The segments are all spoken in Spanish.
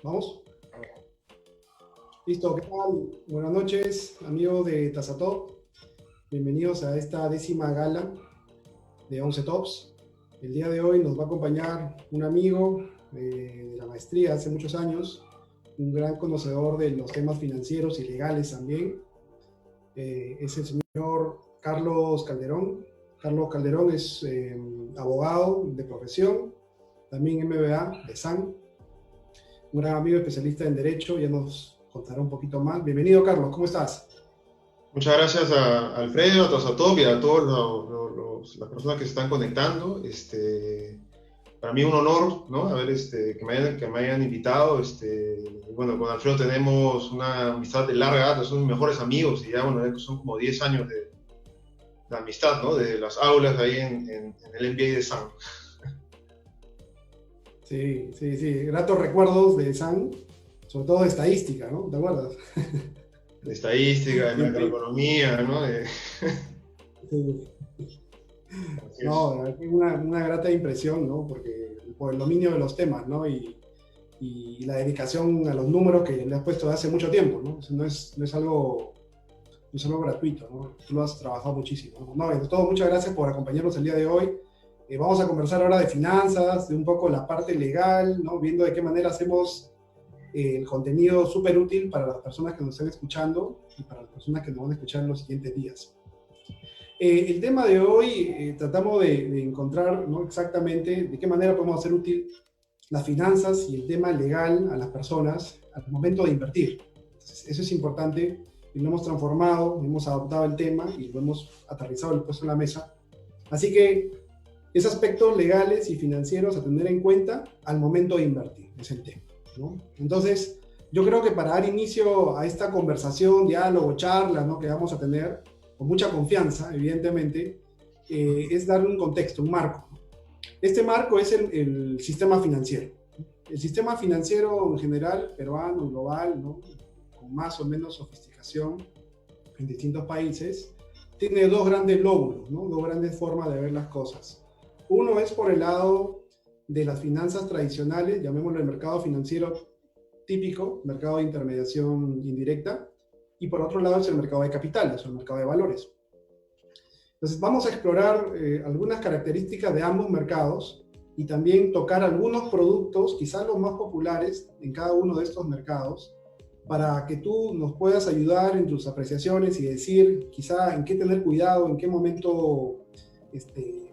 ¿Vamos? Listo, ¿qué tal? Buenas noches, amigos de Tazatop. Bienvenidos a esta 10ª gala de 11 Tops. El día de hoy nos va a acompañar un amigo de la maestría hace muchos años, un gran conocedor de los temas financieros y legales también. Es el señor Carlos Calderón. Carlos Calderón es abogado de profesión, también MBA de SAN, un gran amigo especialista en Derecho, ya nos contará un poquito más. Bienvenido, Carlos, ¿cómo estás? Muchas gracias a Alfredo, a Tozatop y a todas las personas que se están conectando. Para mí un honor, ¿no? Que me hayan invitado. Bueno, con Alfredo tenemos una amistad de larga data, son mis mejores amigos y ya, bueno, ya son como 10 años de amistad, ¿no? De las aulas ahí en el MBA de San. Sí, sí, sí, gratos recuerdos de SAN, sobre todo de estadística, ¿no? ¿Te acuerdas? De estadística, de Siempre, macroeconomía, ¿no? sí. Así es. No, la verdad que una grata impresión, ¿no? Porque por el dominio de los temas, ¿no? Y la dedicación a los números que le has puesto de hace mucho tiempo, ¿no? Eso no es algo gratuito, ¿no? Tú lo has trabajado muchísimo, ¿no? De todo, muchas gracias por acompañarnos el día de hoy. Vamos a conversar ahora de finanzas, de un poco la parte legal, ¿no? Viendo de qué manera hacemos el contenido súper útil para las personas que nos están escuchando y para las personas que nos van a escuchar en los siguientes días. El tema de hoy tratamos de encontrar, ¿no? Exactamente de qué manera podemos hacer útil las finanzas y el tema legal a las personas al momento de invertir. Entonces, eso es importante y lo hemos transformado, hemos adoptado el tema y lo hemos aterrizado y puesto en la mesa. Así que esos aspectos legales y financieros a tener en cuenta al momento de invertir, es el tema, ¿no? Entonces, yo creo que para dar inicio a esta conversación, diálogo, charla, ¿no? Que vamos a tener, con mucha confianza, evidentemente, es darle un contexto, un marco. Este marco es el sistema financiero. El sistema financiero en general, peruano, global, ¿no? Con más o menos sofisticación en distintos países, tiene dos grandes lóbulos, ¿no? Dos grandes formas de ver las cosas. Uno es por el lado de las finanzas tradicionales, llamémoslo el mercado financiero típico, mercado de intermediación indirecta, y por otro lado es el mercado de capitales o el mercado de valores. Entonces vamos a explorar algunas características de ambos mercados y también tocar algunos productos, quizás los más populares en cada uno de estos mercados, para que tú nos puedas ayudar en tus apreciaciones y decir quizá en qué tener cuidado, en qué momento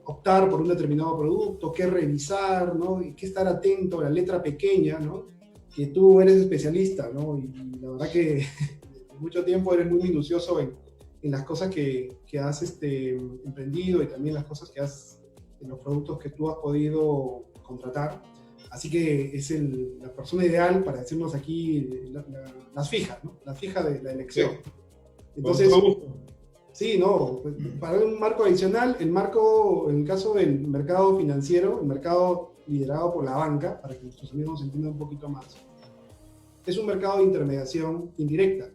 optar por un determinado producto, qué revisar, ¿no? Y qué estar atento a la letra pequeña, ¿no? Que tú eres especialista, ¿no? Y la verdad que de mucho tiempo eres muy minucioso en las cosas que has emprendido y también las cosas que has, en los productos que tú has podido contratar. Así que es la persona ideal para decirnos aquí las fijas, ¿no? Las fijas de la Sí, elección. con todo Entonces, gusto. sí, no, pues, para un marco adicional, el marco, en el caso del mercado financiero, el mercado liderado por la banca, para que nuestros amigos nos entiendan un poquito más, es un mercado de intermediación indirecta.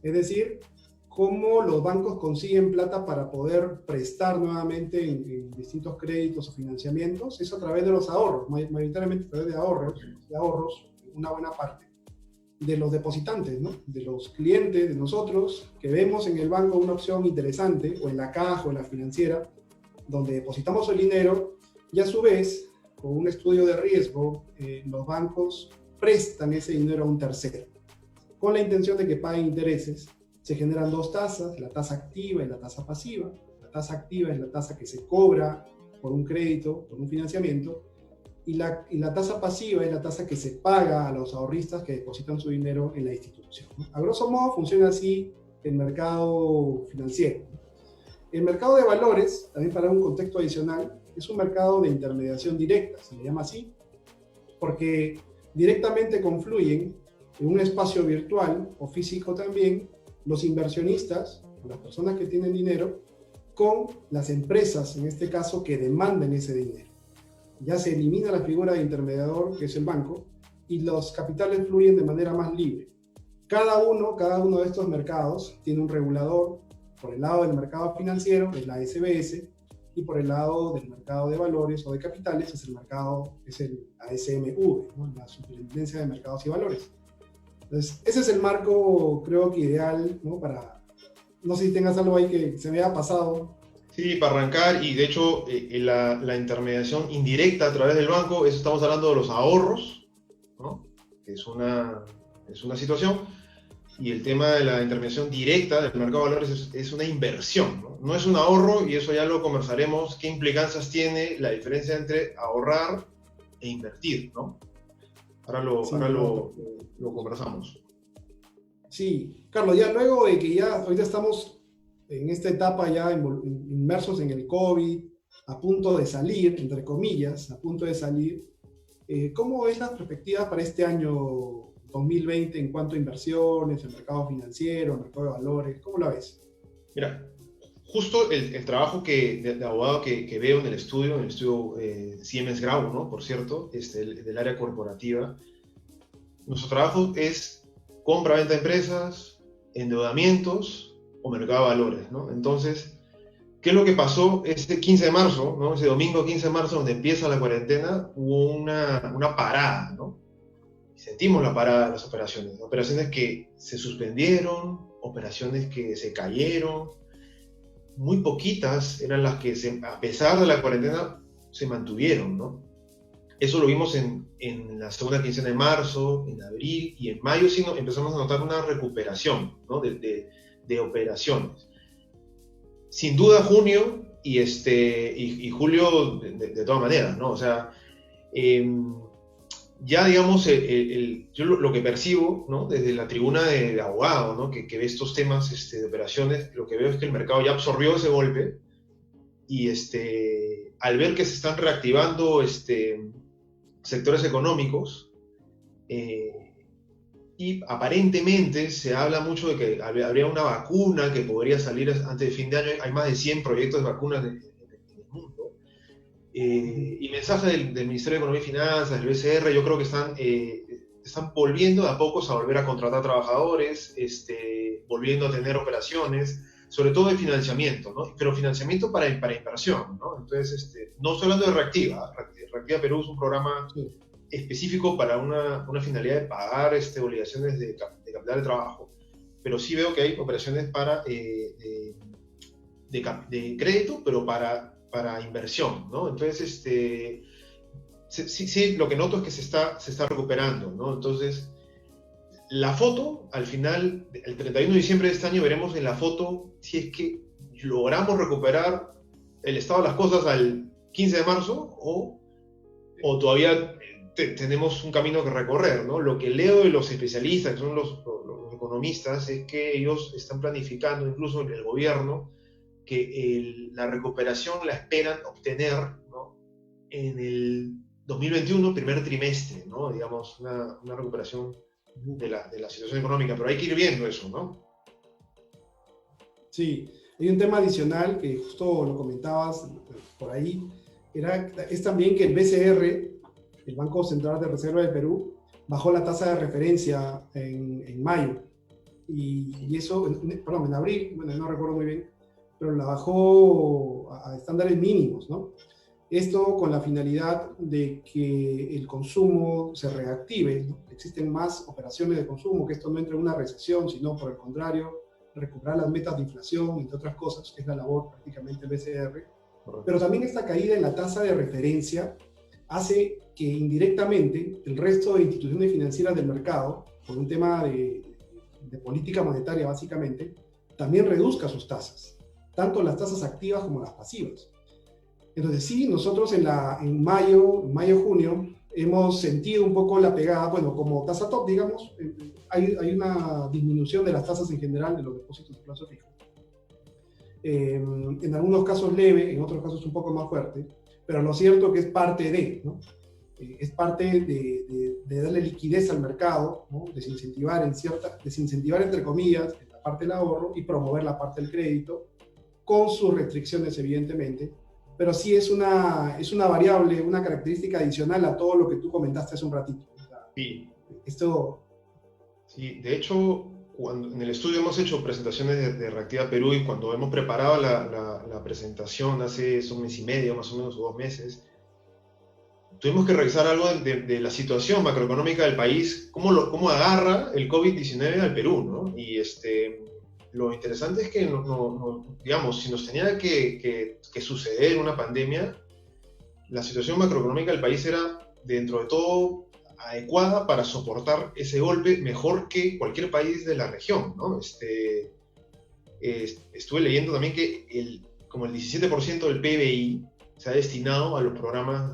Es decir, cómo los bancos consiguen plata para poder prestar nuevamente en distintos créditos o financiamientos, es a través de los ahorros, mayoritariamente a través de ahorros, una buena parte de los depositantes, ¿no? De los clientes, de nosotros, que vemos en el banco una opción interesante, o en la caja o en la financiera, donde depositamos el dinero y a su vez, con un estudio de riesgo, los bancos prestan ese dinero a un tercero, con la intención de que paguen intereses. Se generan dos tasas, la tasa activa y la tasa pasiva. La tasa activa es la tasa que se cobra por un crédito, por un financiamiento, y la tasa pasiva es la tasa que se paga a los ahorristas que depositan su dinero en la institución, ¿no? A grosso modo funciona así el mercado financiero. El mercado de valores, también para un contexto adicional, es un mercado de intermediación directa, se le llama así, porque directamente confluyen en un espacio virtual o físico también los inversionistas, las personas que tienen dinero, con las empresas, en este caso, que demandan ese dinero. Ya se elimina la figura de intermediador, que es el banco, y los capitales fluyen de manera más libre. Cada uno de estos mercados tiene un regulador. Por el lado del mercado financiero, es la SBS, y por el lado del mercado de valores o de capitales es el ASMV, ¿no? La Superintendencia de Mercados y Valores. Entonces, ese es el marco, creo que ideal, ¿no? No sé si tengas algo ahí que se me haya pasado. Sí, para arrancar, y de hecho la intermediación indirecta a través del banco, eso estamos hablando de los ahorros, ¿no? Que es una situación, y el tema de la intermediación directa del mercado de valores es una inversión, ¿no? No es un ahorro, y eso ya lo conversaremos, qué implicancias tiene la diferencia entre ahorrar e invertir, ¿no? Sí, Lo conversamos. sí, Carlos, ya luego de que ya ahorita estamos en esta etapa ya inmersos en el COVID, a punto de salir, entre comillas, a punto de salir, ¿cómo ves las perspectivas para este año 2020 en cuanto a inversiones, el mercado financiero, el mercado de valores? ¿Cómo la ves? Mira, justo el trabajo de abogado que veo en el estudio Siemens Grau, ¿no? Por cierto, del área corporativa, nuestro trabajo es compra-venta de empresas, endeudamientos o mercado de valores, ¿no? Entonces, ¿qué es lo que pasó ese 15 de marzo, ¿no? Ese domingo 15 de marzo, donde empieza la cuarentena, hubo una parada, ¿no? Sentimos la parada de las operaciones que se suspendieron, operaciones que se cayeron, muy poquitas eran las que, a pesar de la cuarentena, se mantuvieron, ¿no? Eso lo vimos en la segunda quincena de marzo, en abril y en mayo sí empezamos a notar una recuperación, ¿no? de operaciones. Sin duda junio y julio de todas maneras, ¿no? O sea, ya digamos, yo lo que percibo, ¿no? Desde la tribuna de abogado, ¿no? Que ve estos temas de operaciones, lo que veo es que el mercado ya absorbió ese golpe y al ver que se están reactivando sectores económicos, y aparentemente se habla mucho de que habría una vacuna que podría salir antes de fin de año. Hay más de 100 proyectos de vacunas en el mundo. Y mensajes del Ministerio de Economía y Finanzas, del BCR, yo creo que están volviendo de a pocos a volver a contratar trabajadores, volviendo a tener operaciones, sobre todo de financiamiento, ¿no? Pero financiamiento para inversión, ¿no? Entonces, no estoy hablando de Reactiva. Reactiva Perú es un programa Sí. específico para una finalidad de pagar obligaciones de capital de trabajo, pero sí veo que hay operaciones de crédito, pero para inversión, ¿no? Entonces, sí, lo que noto es que se está recuperando, ¿no? Entonces, la foto, al final, el 31 de diciembre de este año, veremos en la foto si es que logramos recuperar el estado de las cosas al 15 de marzo o todavía tenemos un camino que recorrer, ¿no? Lo que leo de los especialistas, que son los economistas, es que ellos están planificando, incluso en el gobierno, que la recuperación la esperan obtener, ¿no? En el 2021, primer trimestre, ¿no? Digamos, una recuperación de la situación económica, pero hay que ir viendo eso, ¿no? Sí, hay un tema adicional que justo lo comentabas por ahí, es también que el BCR, el Banco Central de Reserva del Perú, bajó la tasa de referencia en mayo, y eso, perdón, en abril, bueno, no recuerdo muy bien, pero la bajó a estándares mínimos, ¿no? Esto con la finalidad de que el consumo se reactive, ¿no? Existen más operaciones de consumo, que esto no entre en una recesión, sino por el contrario, recuperar las metas de inflación, entre otras cosas, que es la labor prácticamente del BCR. Pero también esta caída en la tasa de referencia hace que indirectamente el resto de instituciones financieras del mercado, por un tema de política monetaria básicamente, también reduzca sus tasas, tanto las tasas activas como las pasivas. Entonces sí, nosotros en mayo, junio, hemos sentido un poco la pegada, bueno, como tasa top, digamos, hay una disminución de las tasas en general de los depósitos de plazo fijo. En algunos casos leve, en otros casos un poco más fuerte, pero lo cierto que es parte de, ¿no? Es parte de darle liquidez al mercado, ¿no? Desincentivar entre comillas la parte del ahorro y promover la parte del crédito, con sus restricciones evidentemente, pero sí es una variable, una característica adicional a todo lo que tú comentaste hace un ratito. O sea, Sí. esto... Sí, de hecho, cuando en el estudio hemos hecho presentaciones de Reactiva Perú, y cuando hemos preparado la presentación hace un mes y medio, más o menos, o 2 meses, tuvimos que revisar algo de la situación macroeconómica del país, cómo agarra el COVID-19 al Perú, ¿no? Y lo interesante es que, digamos, si nos tenía que suceder una pandemia, la situación macroeconómica del país era, dentro de todo, adecuada para soportar ese golpe mejor que cualquier país de la región, ¿no? Estuve leyendo también que como el 17% del PBI se ha destinado a los programas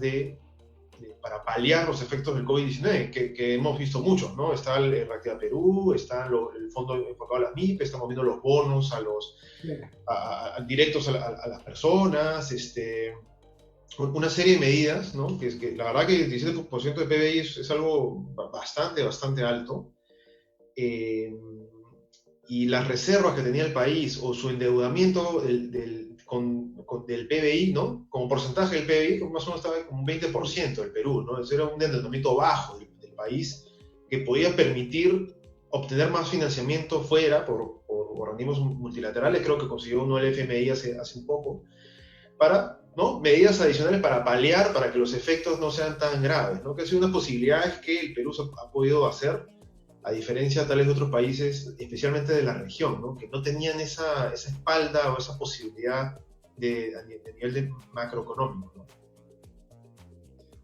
para paliar los efectos del COVID-19, que hemos visto muchos, ¿no? Está el Reactiva Perú, está el fondo enfocado a las MIPES, estamos viendo los bonos directos a las personas, una serie de medidas, ¿no? Que la verdad que el 17% de PBI es algo bastante alto. Y las reservas que tenía el país o su endeudamiento del PBI, ¿no? Como porcentaje del PBI, más o menos estaba como un 20% del Perú, ¿no? Eso era un endeudamiento bajo del país que podía permitir obtener más financiamiento fuera por organismos multilaterales. Creo que consiguió uno el FMI hace un poco, para, ¿no? Medidas adicionales para paliar, para que los efectos no sean tan graves, ¿no? Que ha sido una posibilidad que el Perú ha podido hacer, a diferencia tal vez de otros países, especialmente de la región, ¿no? Que no tenían esa espalda o esa posibilidad a nivel de macroeconómico, ¿no?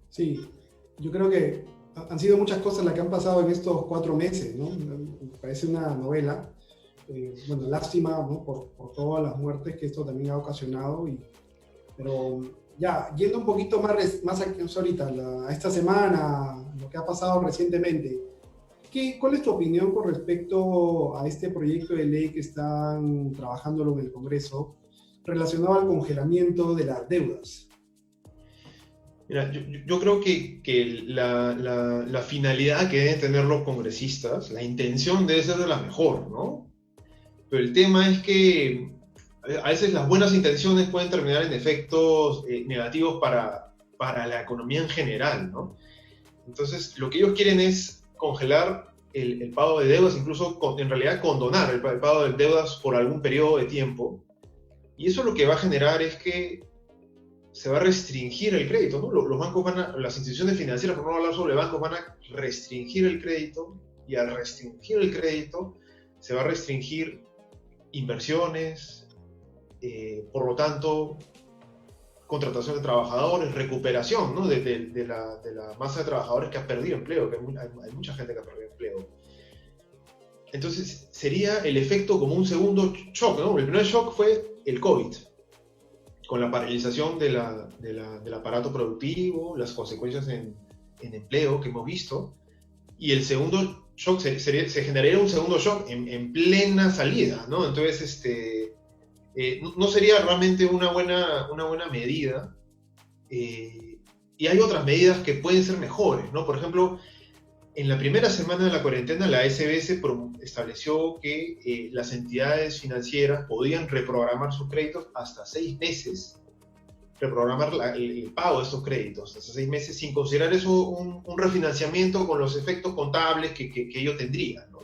Sí, yo creo que han sido muchas cosas las que han pasado en estos 4 meses, ¿no? Me parece una novela. Bueno, lástima, ¿no? por todas las muertes que esto también ha ocasionado, pero ya, yendo un poquito más ahorita, a esta semana, lo que ha pasado recientemente, ¿cuál es tu opinión con respecto a este proyecto de ley que están trabajándolo en el Congreso relacionado al congelamiento de las deudas? Mira, yo creo que la finalidad que deben tener los congresistas, la intención debe ser de la mejor, ¿no? Pero el tema es que a veces las buenas intenciones pueden terminar en efectos negativos para la economía en general, ¿no? Entonces, lo que ellos quieren es congelar el pago de deudas, incluso en realidad condonar el pago de deudas por algún periodo de tiempo. Y eso lo que va a generar es que se va a restringir el crédito, ¿no? Los bancos las instituciones financieras, por no hablar sobre bancos, van a restringir el crédito, y al restringir el crédito se va a restringir inversiones, por lo tanto, contratación de trabajadores, recuperación, ¿no? de la masa de trabajadores que ha perdido empleo, que hay mucha gente que ha perdido empleo. Entonces, sería el efecto como un segundo shock, ¿no? El primer shock fue el COVID, con la paralización del aparato productivo, las consecuencias en empleo que hemos visto, y el segundo shock se generaría un segundo shock en plena salida, ¿no? Entonces, no sería realmente una buena medida, y hay otras medidas que pueden ser mejores, ¿no? Por ejemplo, en la primera semana de la cuarentena, la SBS estableció que las entidades financieras podían reprogramar sus créditos hasta 6 meses, reprogramar el pago de estos créditos hasta 6 meses, sin considerar eso un refinanciamiento con los efectos contables que ello tendría, ¿no?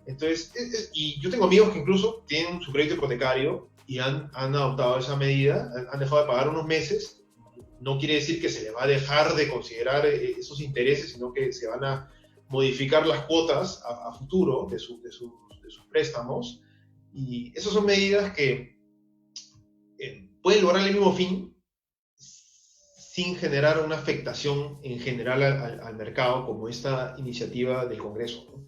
Entonces, y yo tengo amigos que incluso tienen su crédito hipotecario y han adoptado esa medida, han dejado de pagar unos meses. No quiere decir que se le va a dejar de considerar esos intereses, sino que se van a modificar las cuotas a futuro de sus préstamos. Y esas son medidas que pueden lograr el mismo fin sin generar una afectación en general al mercado, como esta iniciativa del Congreso, ¿no?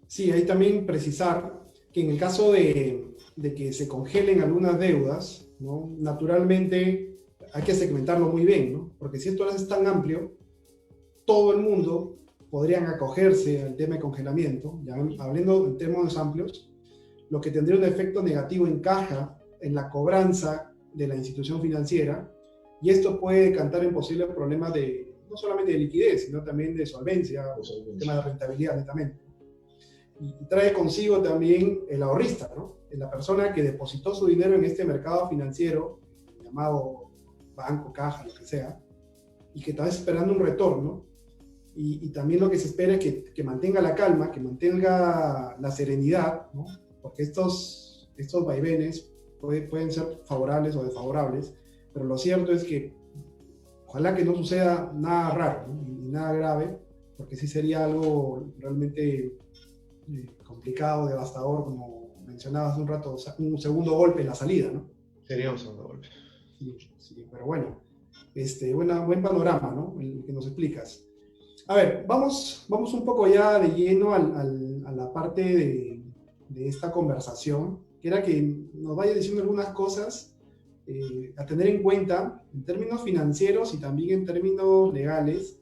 Sí, hay también precisar que en el caso de que se congelen algunas deudas, ¿no? Naturalmente hay que segmentarlo muy bien, ¿no? Porque si esto es tan amplio, todo el mundo podrían acogerse al tema de congelamiento, ya hablando en términos amplios, lo que tendría un efecto negativo en caja, en la cobranza de la institución financiera, y esto puede decantar en posibles problemas no solamente de liquidez, sino también de solvencia, o tema de rentabilidad netamente. Y trae consigo también el ahorrista, ¿no? La persona que depositó su dinero en este mercado financiero, llamado banco, caja, lo que sea, y que está esperando un retorno. y también lo que se espera es que mantenga la calma, que mantenga la serenidad, ¿no? Porque estos vaivenes pueden ser favorables o desfavorables, pero lo cierto es que ojalá que no suceda nada raro, ¿no? Ni nada grave, porque sí sería algo realmente complicado, devastador, como mencionabas hace un rato, o sea, un segundo golpe en la salida, ¿no? Sería un segundo golpe. Sí, sí, pero bueno, buen panorama, ¿no? El que nos explicas. A ver, vamos un poco ya de lleno a la parte de esta conversación, que era que nos vaya diciendo algunas cosas a tener en cuenta en términos financieros y también en términos legales,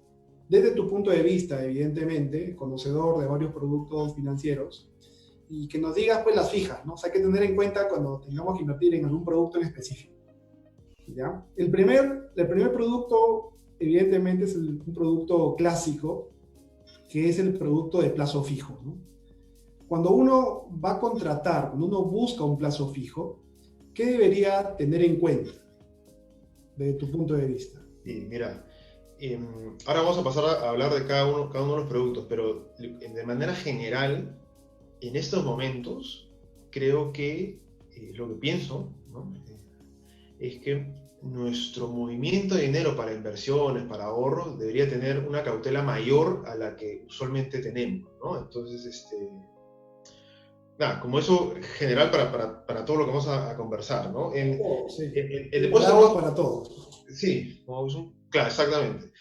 desde tu punto de vista, evidentemente, conocedor de varios productos financieros, y que nos digas pues las fijas, ¿no? O sea, hay que tener en cuenta cuando tengamos que invertir en algún producto en específico, ¿ya? El primer producto, evidentemente, es un producto clásico, que es el producto de plazo fijo, ¿no? Cuando uno va a contratar, cuando uno busca un plazo fijo, ¿qué debería tener en cuenta desde tu punto de vista? Y mira, ahora vamos a pasar a hablar de cada uno de los productos, pero de manera general, en estos momentos, creo que lo que pienso, ¿no? Es que nuestro movimiento de dinero para inversiones, para ahorros, debería tener una cautela mayor a la que usualmente tenemos, ¿no? Entonces, nada, como eso general para todo lo que vamos a conversar, ¿no? Oh, sí. El El depósito, agua para todos. sí, claro, exactamente.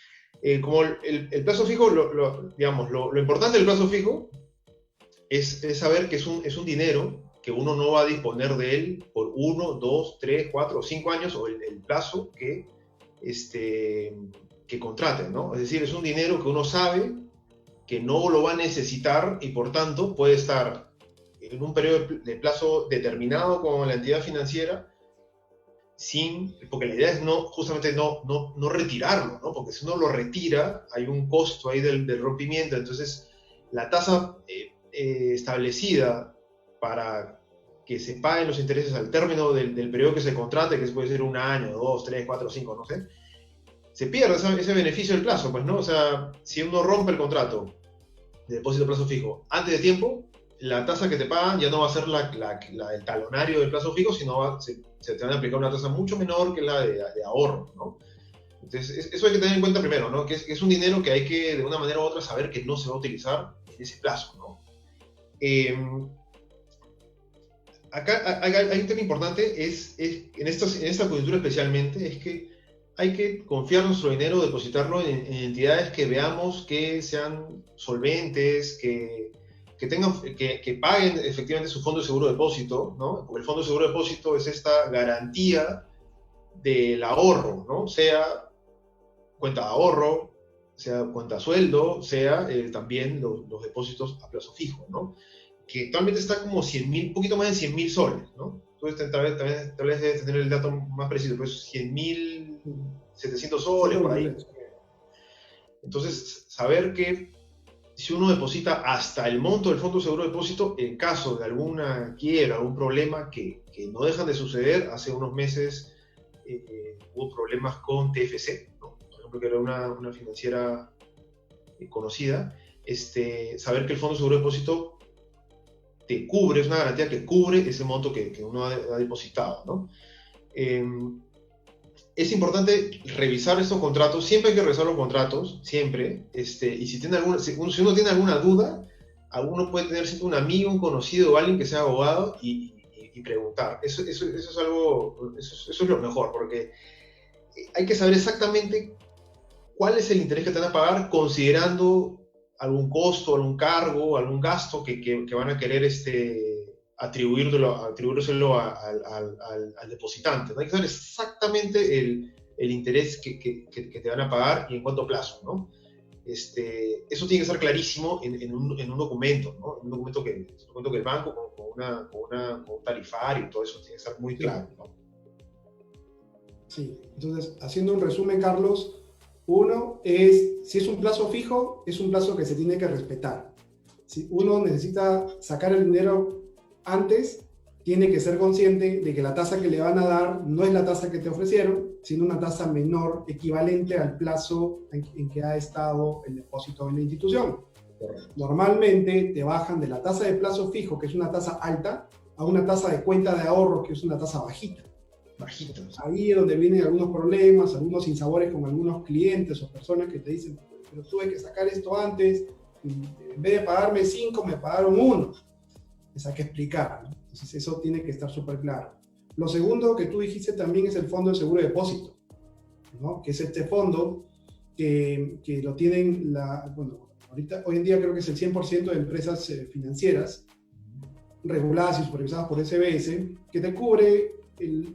Como el plazo fijo, digamos, lo importante del plazo fijo es saber que es un dinero que uno no va a disponer de él por 1, 2, 3, 4 o 5 años o el plazo que contrate, ¿no? Es decir, es un dinero que uno sabe que no lo va a necesitar y por tanto puede estar en un periodo de plazo determinado con la entidad financiera porque la idea es justamente no retirarlo, ¿no? Porque si uno lo retira hay un costo ahí del rompimiento, entonces la tasa establecida para que se paguen los intereses al término del periodo que se contrate, que puede ser 1 año, 2, 3, 4, 5, no sé, se pierde ese beneficio del plazo, pues, ¿no? O sea, si uno rompe el contrato de depósito a plazo fijo antes de tiempo, la tasa que te pagan ya no va a ser la del talonario del plazo fijo, sino se te van a aplicar una tasa mucho menor que la de ahorro, ¿no? Entonces, eso hay que tener en cuenta primero, ¿no? Que es un dinero que hay que, de una manera u otra, saber que no se va a utilizar en ese plazo, ¿no? Acá hay un tema importante, en esta coyuntura especialmente, es que hay que confiar nuestro dinero, depositarlo en entidades que veamos que sean solventes, que paguen efectivamente su fondo de seguro de depósito, ¿no? Porque el fondo de seguro de depósito es esta garantía del ahorro, ¿no? Sea cuenta de ahorro, sea cuenta de sueldo, sea también los depósitos a plazo fijo, ¿no? Que actualmente está como 100.000, un poquito más de 100.000 soles, ¿no? Entonces tal vez debes tener el dato más preciso, pero es 100.700 soles por ahí. Entonces, saber que si uno deposita hasta el monto del fondo de seguro de depósito, en caso de alguna quiebra, algún problema que no dejan de suceder, hace unos meses hubo problemas con TFC, ¿no? Por ejemplo, que era una financiera conocida, saber que el fondo de seguro de depósito te cubre, es una garantía que cubre ese monto que uno ha depositado, ¿no? Es importante revisar estos contratos, siempre hay que revisar los contratos, siempre, y si uno tiene alguna duda, uno puede tener siempre un amigo, un conocido o alguien que sea abogado y preguntar. Eso es algo, eso es lo mejor, porque hay que saber exactamente cuál es el interés que te van a pagar considerando algún costo, algún cargo, algún gasto que van a querer atribuírselo al depositante, ¿no? Hay que saber exactamente el interés que te van a pagar y en cuánto plazo, ¿no? Eso tiene que estar clarísimo en un documento, ¿no? En un documento que el banco, con un tarifario y todo eso tiene que estar muy claro, ¿no? Sí, entonces, haciendo un resumen, Carlos, uno es, si es un plazo fijo, es un plazo que se tiene que respetar. Si uno necesita sacar el dinero antes, tiene que ser consciente de que la tasa que le van a dar no es la tasa que te ofrecieron siendo una tasa menor, equivalente al plazo en que ha estado el depósito en la institución. Correcto. Normalmente te bajan de la tasa de plazo fijo, que es una tasa alta, a una tasa de cuenta de ahorro, que es una tasa bajita. Bajito. Ahí es donde vienen algunos problemas, algunos sinsabores con algunos clientes o personas que te dicen, pero tuve que sacar esto antes, en vez de pagarme 5, me pagaron 1. Les hay que explicar, ¿no? Entonces eso tiene que estar súper claro. Lo segundo que tú dijiste también es el fondo de seguro de depósito, ¿no? Que es este fondo que lo tienen, hoy en día creo que es el 100% de empresas financieras reguladas y supervisadas por SBS, que te cubre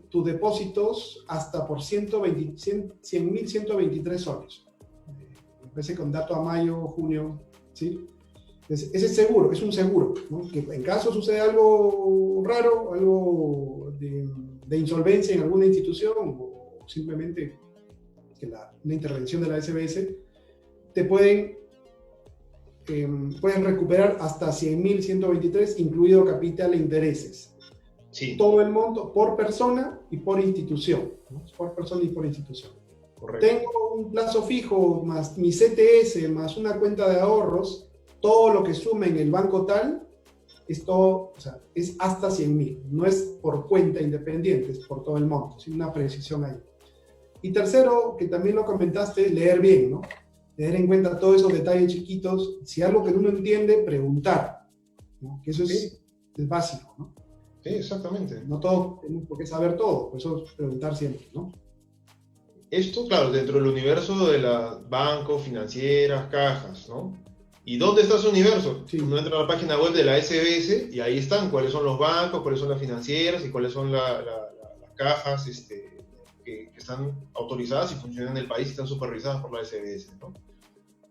tus depósitos hasta por 100.123 soles. Me parece con dato a mayo, junio, ¿sí? Entonces, ese es seguro, es un seguro, ¿no? Que en caso sucede algo raro, algo de insolvencia en alguna institución o simplemente que una intervención de la SBS, te pueden recuperar hasta 100.123, incluido capital e intereses. Sí. Todo el monto por persona y por institución, ¿no? Por persona y por institución. Correcto. Tengo un plazo fijo más mi CTS más una cuenta de ahorros, todo lo que sume en el banco tal, esto, o sea, es hasta 100.000, no es por cuenta independiente, es por todo el monto, sin una precisión ahí. Y tercero, que también lo comentaste, leer bien, ¿no? Tener en cuenta todos esos detalles chiquitos, si algo que uno entiende, preguntar, ¿no? Que eso es básico, ¿no? Sí, exactamente. No todos tenemos por qué saber todo, por eso preguntar siempre, ¿no? Esto, claro, dentro del universo de los bancos, financieras, cajas, ¿no? ¿Y dónde está ese universo? Sí. Uno entra a la página web de la SBS y ahí están cuáles son los bancos, cuáles son las financieras y cuáles son las cajas que están autorizadas y funcionan en el país y están supervisadas por la SBS, ¿no?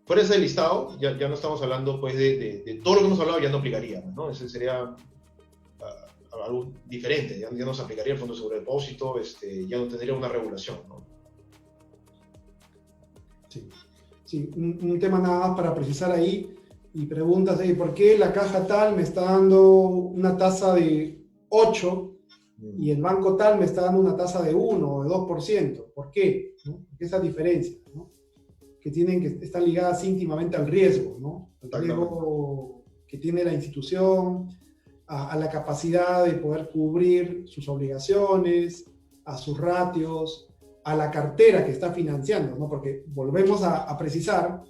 Fuera ese listado, ya no estamos hablando pues de todo lo que hemos hablado, ya no aplicaría, ¿no? Ese sería algo diferente, ya no se aplicaría el Fondo de Seguro de Depósito, ya no tendría una regulación, ¿no? Sí, un tema nada más para precisar ahí, y preguntas, ¿por qué la caja tal me está dando una tasa de 8 y el banco tal me está dando una tasa de 1 o de 2%? ¿Por qué? ¿No? ¿Por qué esa diferencia? ¿No? Que están ligadas íntimamente al riesgo, ¿no? Al riesgo que tiene la institución, a la capacidad de poder cubrir sus obligaciones, a sus ratios, a la cartera que está financiando, ¿no? Porque volvemos a precisar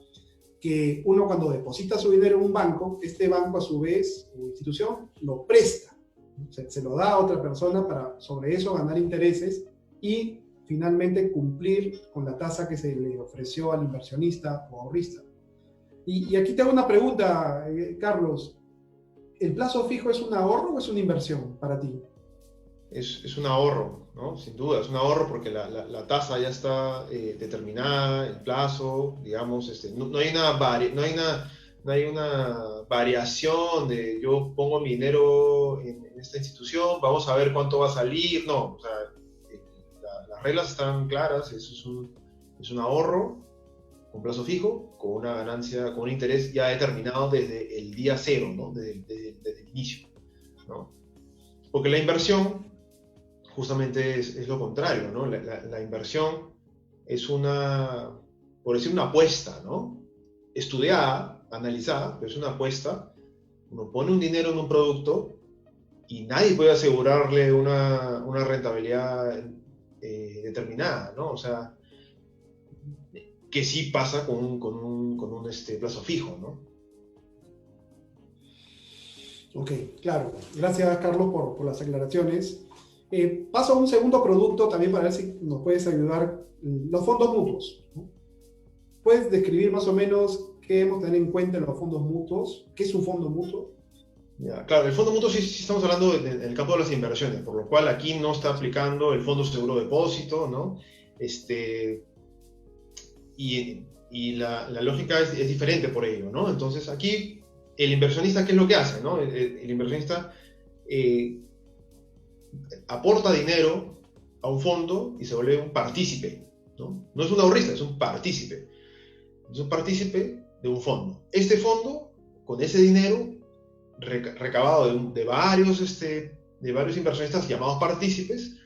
que uno cuando deposita su dinero en un banco, este banco a su vez, o institución, lo presta, se lo da a otra persona para sobre eso ganar intereses y finalmente cumplir con la tasa que se le ofreció al inversionista o ahorrista. Y aquí te hago una pregunta, Carlos. ¿El plazo fijo es un ahorro o es una inversión para ti? Es un ahorro, ¿no? Sin duda, es un ahorro porque la tasa ya está determinada, el plazo, digamos, no hay una variación de yo pongo mi dinero en esta institución, vamos a ver cuánto va a salir, no, o sea, las reglas están claras, eso es un ahorro con plazo fijo, con una ganancia, con un interés ya determinado desde el día cero, ¿no? Desde el inicio, ¿no? Porque la inversión justamente es lo contrario, ¿no? La inversión es por decir, una apuesta, ¿no? Estudiada, analizada, pero es una apuesta. Uno pone un dinero en un producto y nadie puede asegurarle una rentabilidad determinada, ¿no? O sea, que sí pasa con un plazo fijo, ¿no? Ok, claro. Gracias, Carlos, por las aclaraciones. Paso a un segundo producto también para ver si nos puedes ayudar. Los fondos mutuos, ¿no? ¿Puedes describir más o menos qué debemos tener en cuenta en los fondos mutuos? ¿Qué es un fondo mutuo? Ya, claro, el fondo mutuo sí estamos hablando en el campo de las inversiones, por lo cual aquí no está aplicando el fondo seguro de depósito, ¿no? Y la lógica es diferente por ello, ¿no? Entonces aquí el inversionista, ¿qué es lo que hace, no? El inversionista aporta dinero a un fondo y se vuelve un partícipe, ¿no? No es un ahorrista, es un partícipe. Es un partícipe de un fondo. Este fondo, con ese dinero recabado de varios inversionistas llamados partícipes,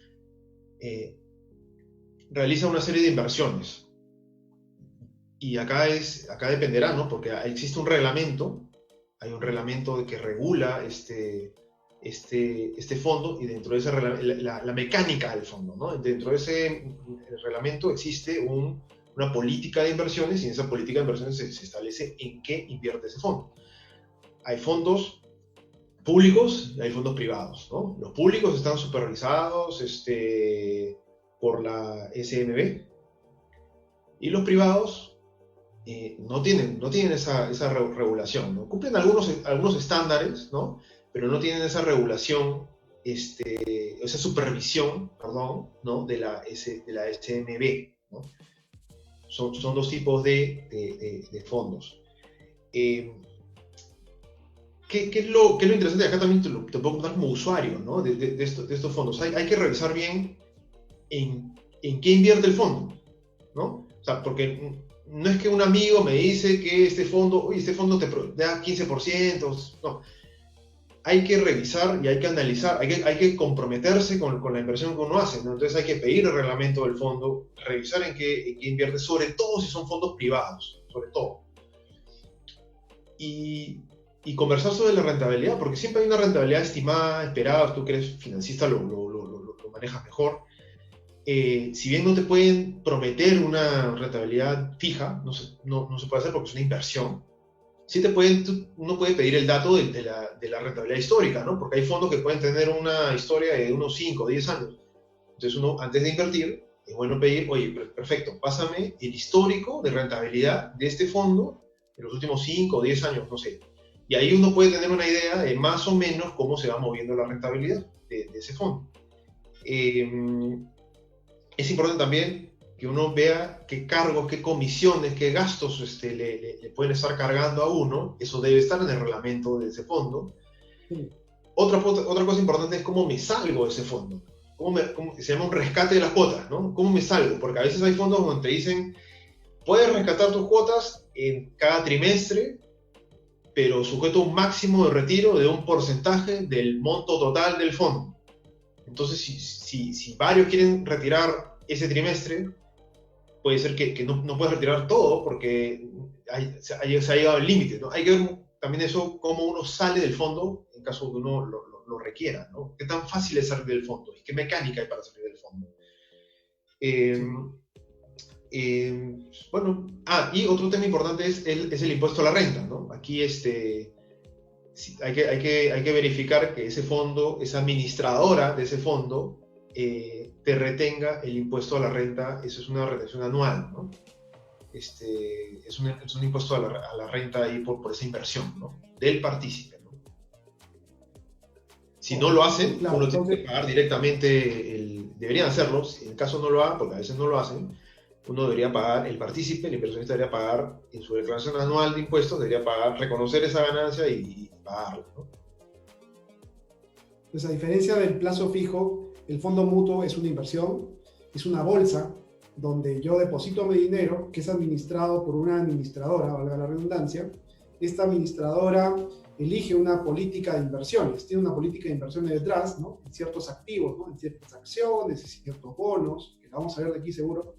realiza una serie de inversiones. Y acá dependerá, ¿no? Porque existe un reglamento, hay un reglamento que regula este fondo, y dentro de ese la mecánica del fondo, ¿no? Dentro de ese reglamento existe una política de inversiones, y en esa política de inversiones se establece en qué invierte ese fondo. Hay fondos públicos y hay fondos privados, ¿no? Los públicos están supervisados por la SMB, y los privados no tienen esa regulación, ¿no? Cumplen algunos estándares, ¿no? Pero no tienen esa regulación, esa supervisión, perdón, ¿no? de la SMB, ¿no? Son dos tipos de fondos. ¿Qué es lo interesante? Acá también te puedo contar como usuario, ¿no? de estos fondos. Hay que revisar bien en qué invierte el fondo, ¿no? O sea, porque no es que un amigo me dice que este fondo te da 15%, no. Hay que revisar y hay que analizar, hay que comprometerse con la inversión que uno hace, ¿no? Entonces hay que pedir el reglamento del fondo, revisar en qué invierte, sobre todo si son fondos privados, sobre todo. Y conversar sobre la rentabilidad, porque siempre hay una rentabilidad estimada, esperada. Tú que eres financista lo manejas mejor. Si bien no te pueden prometer una rentabilidad fija, no se puede hacer porque es una inversión, sí uno puede pedir el dato de la rentabilidad histórica, ¿no? Porque hay fondos que pueden tener una historia de unos 5 o 10 años. Entonces uno, antes de invertir, es bueno pedir, oye, perfecto, pásame el histórico de rentabilidad de este fondo en los últimos 5 o 10 años, no sé. Y ahí uno puede tener una idea de más o menos cómo se va moviendo la rentabilidad de ese fondo. Es importante también que uno vea qué cargos, qué comisiones, qué gastos le pueden estar cargando a uno. Eso debe estar en el reglamento de ese fondo. Sí. Otra cosa importante es cómo me salgo de ese fondo. Se llama un rescate de las cuotas, ¿no? ¿Cómo me salgo? Porque a veces hay fondos donde te dicen, puedes rescatar tus cuotas en cada trimestre, pero sujeto a un máximo de retiro de un porcentaje del monto total del fondo. Entonces, si varios quieren retirar ese trimestre, puede ser que no puedes retirar todo porque se ha llegado al límite, ¿no? Hay que ver también eso, cómo uno sale del fondo en caso de que uno lo requiera, ¿no? ¿Qué tan fácil es salir del fondo? ¿Y qué mecánica hay para salir del fondo? Bueno, y otro tema importante es el impuesto a la renta, ¿no? Aquí hay que verificar que ese fondo, esa administradora de ese fondo, te retenga el impuesto a la renta. Eso es una retención anual, ¿no? Es un impuesto a la renta ahí por esa inversión, ¿no? Del partícipe, ¿no? Si no lo hacen, claro, uno tiene que pagar directamente, deberían hacerlo. En el caso no lo hagan, porque a veces no lo hacen, uno debería pagar, el partícipe, el inversionista debería pagar en su declaración anual de impuestos, debería pagar, reconocer esa ganancia y pagarlo, ¿no? Pues a diferencia del plazo fijo, el fondo mutuo es una inversión, es una bolsa donde yo deposito mi dinero, que es administrado por una administradora, valga la redundancia. Esta administradora elige una política de inversiones, tiene una política de inversiones detrás, ¿no? En ciertos activos, ¿no? En ciertas acciones, en ciertos bonos, que la vamos a ver de aquí seguro.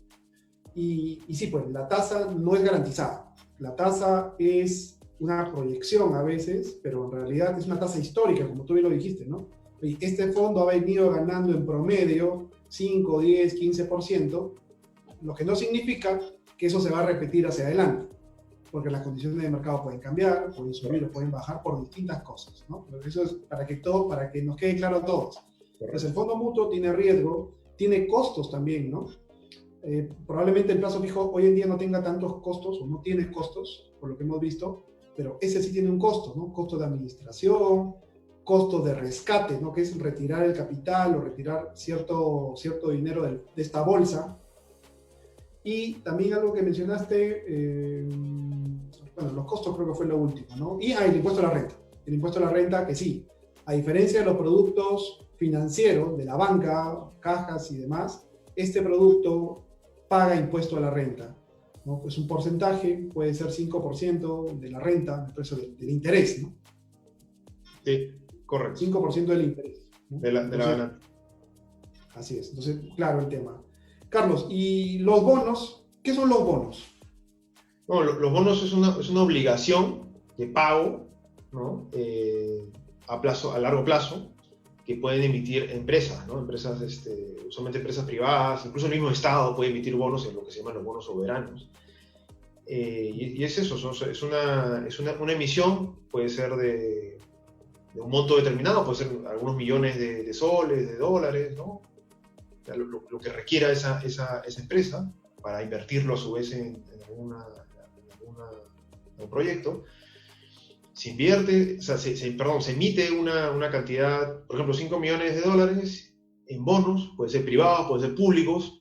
Y sí, pues la tasa no es garantizada. La tasa es una proyección a veces, pero en realidad es una tasa histórica, como tú bien lo dijiste, ¿no? Y este fondo ha venido ganando en promedio 5, 10, 15%, lo que no significa que eso se va a repetir hacia adelante, porque las condiciones de mercado pueden cambiar, pueden subir o pueden bajar por distintas cosas, ¿no? Pero eso es para que nos quede claro a todos. Entonces el fondo mutuo tiene riesgo, tiene costos también, ¿no? Probablemente el plazo fijo hoy en día no tenga tantos costos, o no tiene costos, por lo que hemos visto, pero ese sí tiene un costo, ¿no? Costo de administración, costo de rescate, ¿no? Que es retirar el capital o retirar cierto dinero de esta bolsa. Y también algo que mencionaste, bueno, los costos creo que fue lo último, ¿no? Y el impuesto a la renta. El impuesto a la renta, que sí, a diferencia de los productos financieros, de la banca, cajas y demás, este producto paga impuesto a la renta, ¿no? Pues un porcentaje, puede ser 5% de la renta, el precio del interés, ¿no? Sí, correcto. 5% del interés, ¿no? De la ganancia. Así es. Entonces, claro el tema. Carlos, ¿y los bonos? ¿Qué son los bonos? No, los bonos es una obligación de pago, ¿no? A largo plazo, que pueden emitir empresas, ¿no? Empresas, usualmente empresas privadas, incluso el mismo Estado puede emitir bonos en lo que se llaman los bonos soberanos. Y es eso, una emisión, puede ser de un monto determinado, puede ser algunos millones de soles, de dólares, ¿no? O sea, lo que requiera esa empresa para invertirlo a su vez en un proyecto. Se invierte, o sea, se emite una cantidad, por ejemplo, 5 millones de dólares en bonos, puede ser privados, puede ser públicos,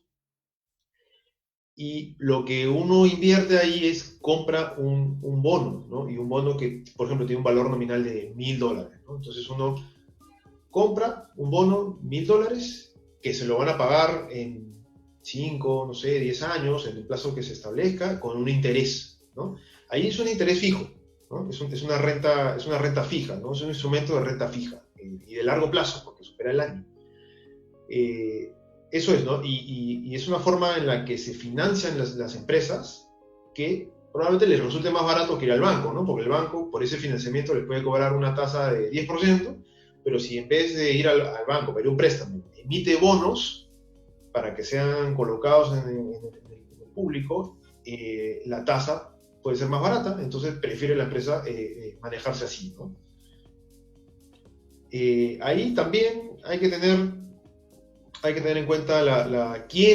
y lo que uno invierte ahí es compra un bono, ¿no? Y un bono que, por ejemplo, tiene un valor nominal de $1.000, ¿no? Entonces uno compra un bono, $1.000, que se lo van a pagar en 5, no sé, 10 años, en el plazo que se establezca, con un interés, ¿no? Ahí es un interés fijo, ¿no? Es una renta fija, ¿no? Es un instrumento de renta fija y de largo plazo, porque supera el año. Eso es, ¿no? Y es una forma en la que se financian las empresas que probablemente les resulte más barato que ir al banco, ¿no? Porque el banco, por ese financiamiento, les puede cobrar una tasa de 10%, pero si en vez de ir al banco, pedir un préstamo, emite bonos para que sean colocados en el público, la tasa puede ser más barata, entonces prefiere la empresa manejarse así, ¿no? Ahí también hay que tener en cuenta qué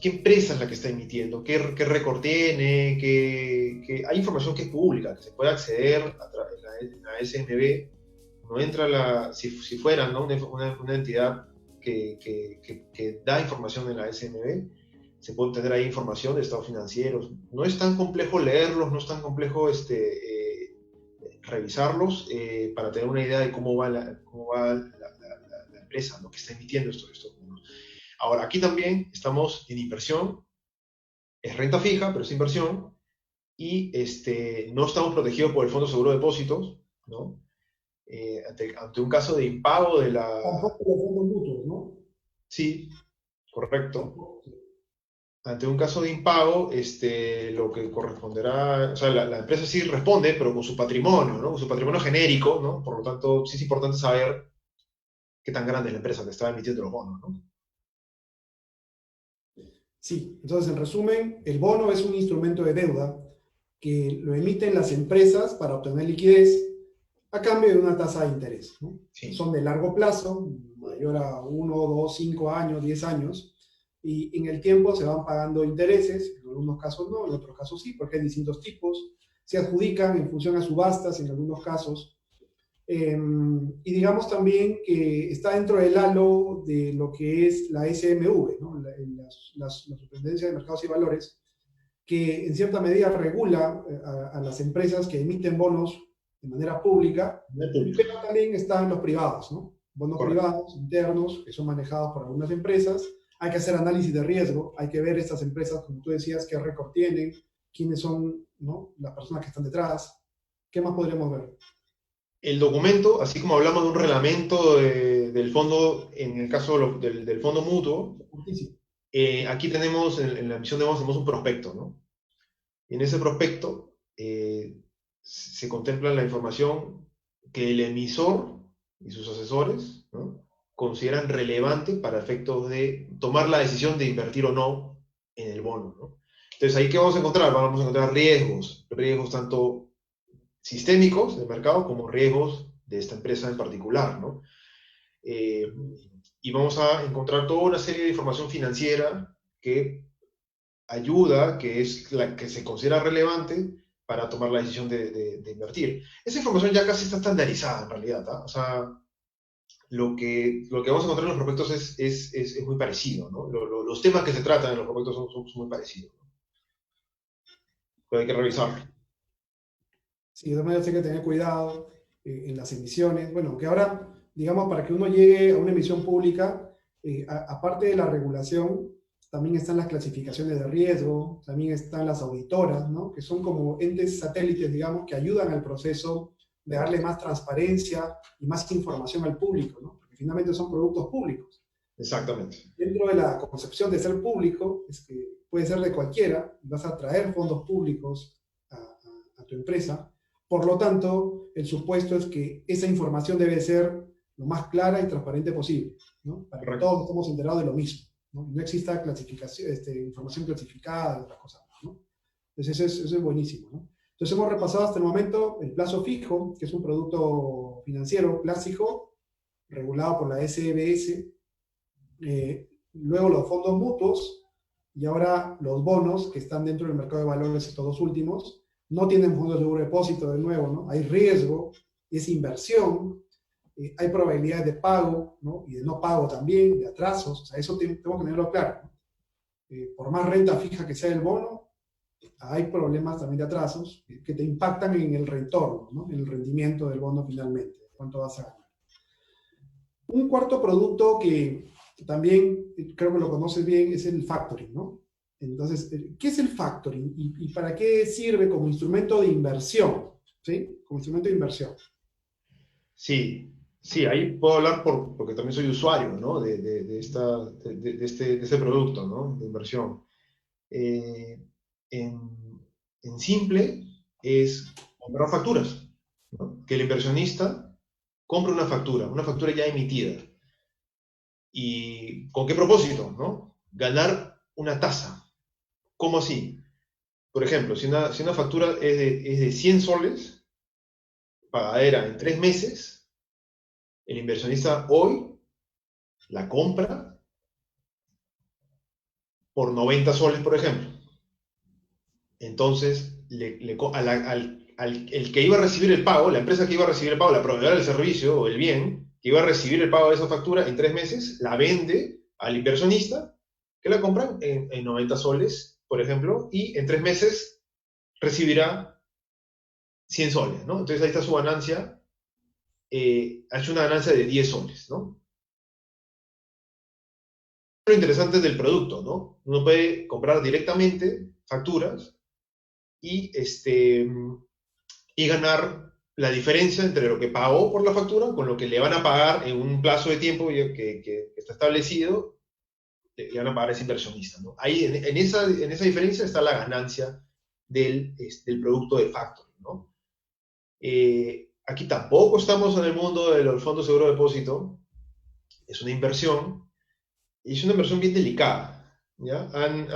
empresa es la que está emitiendo, qué récord tiene, hay información que es pública, que se puede acceder en la SMB. No entra si fuera, ¿no? una entidad que da información en la SMB, se puede obtener ahí información de estados financieros. No es tan complejo leerlos, no es tan complejo revisarlos para tener una idea de cómo va la empresa, lo que está emitiendo estos bonos. Ahora, aquí también estamos en inversión, es renta fija, pero es inversión, y no estamos protegidos por el Fondo Seguro de Depósitos, ¿no? Ante un caso de impago de la... Tampoco los fondos mutuos, ¿no? Sí, correcto. Tampoco. Ante un caso de impago, lo que corresponderá, o sea, la empresa sí responde, pero con su patrimonio, ¿no? Con su patrimonio genérico, ¿no? Por lo tanto, sí es importante saber qué tan grande es la empresa que está emitiendo los bonos, ¿no? Sí, entonces en resumen, el bono es un instrumento de deuda que lo emiten las empresas para obtener liquidez a cambio de una tasa de interés, ¿no? Sí. Son de largo plazo, mayor a 1, 2, 5 años, 10 años, y en el tiempo se van pagando intereses, en algunos casos no, en otros casos sí, porque hay distintos tipos, se adjudican en función a subastas en algunos casos, y digamos también que está dentro del halo de lo que es la SMV, ¿no? La Superintendencia de Mercados y Valores, que en cierta medida regula a las empresas que emiten bonos de manera pública, pero también están los privados, ¿no? Bonos Correcto. privados, internos, que son manejados por algunas empresas. Hay que hacer análisis de riesgo, hay que ver estas empresas, como tú decías, qué récord tienen, quiénes son, ¿no? Las personas que están detrás. ¿Qué más podríamos ver? El documento, así como hablamos de un reglamento del fondo, en el caso del fondo mutuo, aquí tenemos, en la emisión de bonos, tenemos un prospecto, ¿no? Y en ese prospecto se contempla la información que el emisor y sus asesores, ¿no?, consideran relevante para efectos de tomar la decisión de invertir o no en el bono, ¿no? Entonces, ¿ahí qué vamos a encontrar? Vamos a encontrar riesgos tanto sistémicos del mercado como riesgos de esta empresa en particular, ¿no? Y vamos a encontrar toda una serie de información financiera que ayuda, que es la que se considera relevante para tomar la decisión de invertir. Esa información ya casi está estandarizada en realidad, ¿tá? O sea, lo que vamos a encontrar en los prospectos es muy parecido, ¿no? Los temas que se tratan en los prospectos son muy parecidos, ¿no? Pero hay que revisarlo. Sí, de manera hay que tener cuidado en las emisiones. Bueno, que ahora, digamos, para que uno llegue a una emisión pública, aparte de la regulación, también están las clasificaciones de riesgo, también están las auditoras, ¿no? Que son como entes satélites, digamos, que ayudan al proceso de darle más transparencia y más información al público, ¿no? Porque finalmente son productos públicos. exactamente. Dentro de la concepción de ser público, es que puede ser de cualquiera, vas a traer fondos públicos a tu empresa. Por lo tanto, el supuesto es que esa información debe ser lo más clara y transparente posible, ¿no? Para que Correcto. todos estemos enterados de lo mismo, ¿no? Y no exista clasificación, información clasificada, otras cosas, ¿no? Entonces, eso es buenísimo, ¿no? Entonces, hemos repasado hasta el momento el plazo fijo, que es un producto financiero clásico regulado por la SBS, luego los fondos mutuos y ahora los bonos que están dentro del mercado de valores, estos dos últimos, no tienen fondos de seguro de depósito de nuevo, ¿no? Hay riesgo, es inversión, hay probabilidades de pago, ¿no? Y de no pago también, de atrasos, o sea, eso tengo que tenerlo claro, ¿no? Por más renta fija que sea el bono, hay problemas también de atrasos que te impactan en el retorno, ¿no? En el rendimiento del bono finalmente, cuánto vas a ganar. Un cuarto producto que también creo que lo conoces bien es el factoring, ¿no? Entonces, ¿qué es el factoring y para qué sirve como instrumento de inversión? ¿Sí? Como instrumento de inversión. Sí, sí, ahí puedo hablar porque también soy usuario, ¿no? De este producto, ¿no? De inversión. Eh, en, en simple es comprar facturas, ¿no? Que el inversionista compre una factura ya emitida. ¿Y con qué propósito, no? Ganar una tasa. ¿Cómo así? Por ejemplo, si una factura es de 100 soles, pagadera en 3 meses, el inversionista hoy la compra por 90 soles, por ejemplo. Entonces, el que iba a recibir el pago, la empresa que iba a recibir el pago, la proveedora del servicio o el bien, que iba a recibir el pago de esa factura en 3 meses, la vende al inversionista, que la compra en 90 soles, por ejemplo, y en 3 meses recibirá 100 soles, ¿no? Entonces ahí está su ganancia, ha hecho una ganancia de 10 soles, ¿no? Lo interesante del producto, ¿no? Uno puede comprar directamente facturas y, y ganar la diferencia entre lo que pagó por la factura con lo que le van a pagar en un plazo de tiempo que está establecido, le van a pagar a ese inversionista, ¿no? Ahí, en esa diferencia está la ganancia del producto de factoring, ¿no? Aquí tampoco estamos en el mundo de los fondos de seguro de depósito, es una inversión, y es una inversión bien delicada, ¿ya? Han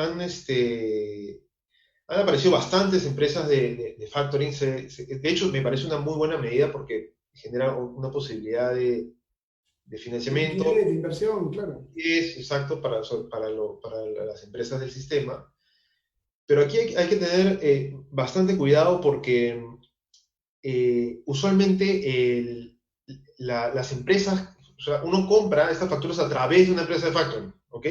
aparecido bastantes empresas de factoring. De hecho, me parece una muy buena medida porque genera una posibilidad de De financiamiento liquidez, de inversión, claro. que es exacto para las empresas del sistema. Pero aquí hay que tener bastante cuidado porque usualmente las empresas, o sea, uno compra estas facturas a través de una empresa de factoring, ¿ok?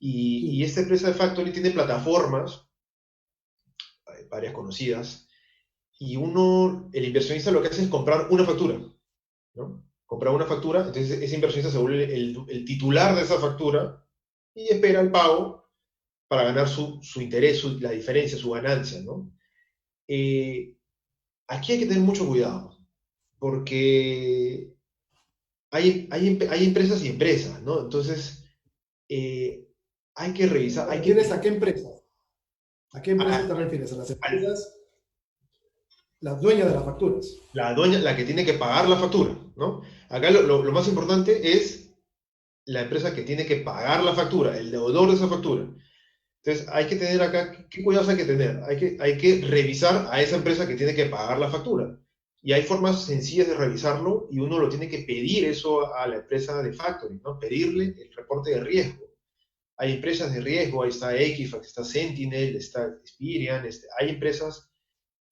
Y Sí. esta empresa de factoring tiene plataformas, varias conocidas, y el inversionista lo que hace es comprar una factura, ¿no? Comprar una factura, entonces ese inversionista se vuelve el titular de esa factura y espera el pago para ganar su interés, la diferencia, su ganancia, ¿no? Eh, Aquí hay que tener mucho cuidado, porque hay empresas y empresas, ¿no? Entonces, eh, hay que revisar, ¿Te refieres a qué empresa? ¿A qué empresa a- te refieres? ¿A las a- empresas, las dueñas de las facturas? la dueña, la que tiene que pagar la factura, ¿no? Acá lo más importante es la empresa que tiene que pagar la factura, el deudor de esa factura. Entonces, hay que tener acá, ¿qué cuidados hay que tener? Hay que revisar a esa empresa que tiene que pagar la factura. Y hay formas sencillas de revisarlo y uno lo tiene que pedir eso a la empresa de factoring, ¿no? Pedirle el reporte de riesgo. Hay empresas de riesgo, ahí está Equifax, está Sentinel, está Experian, hay empresas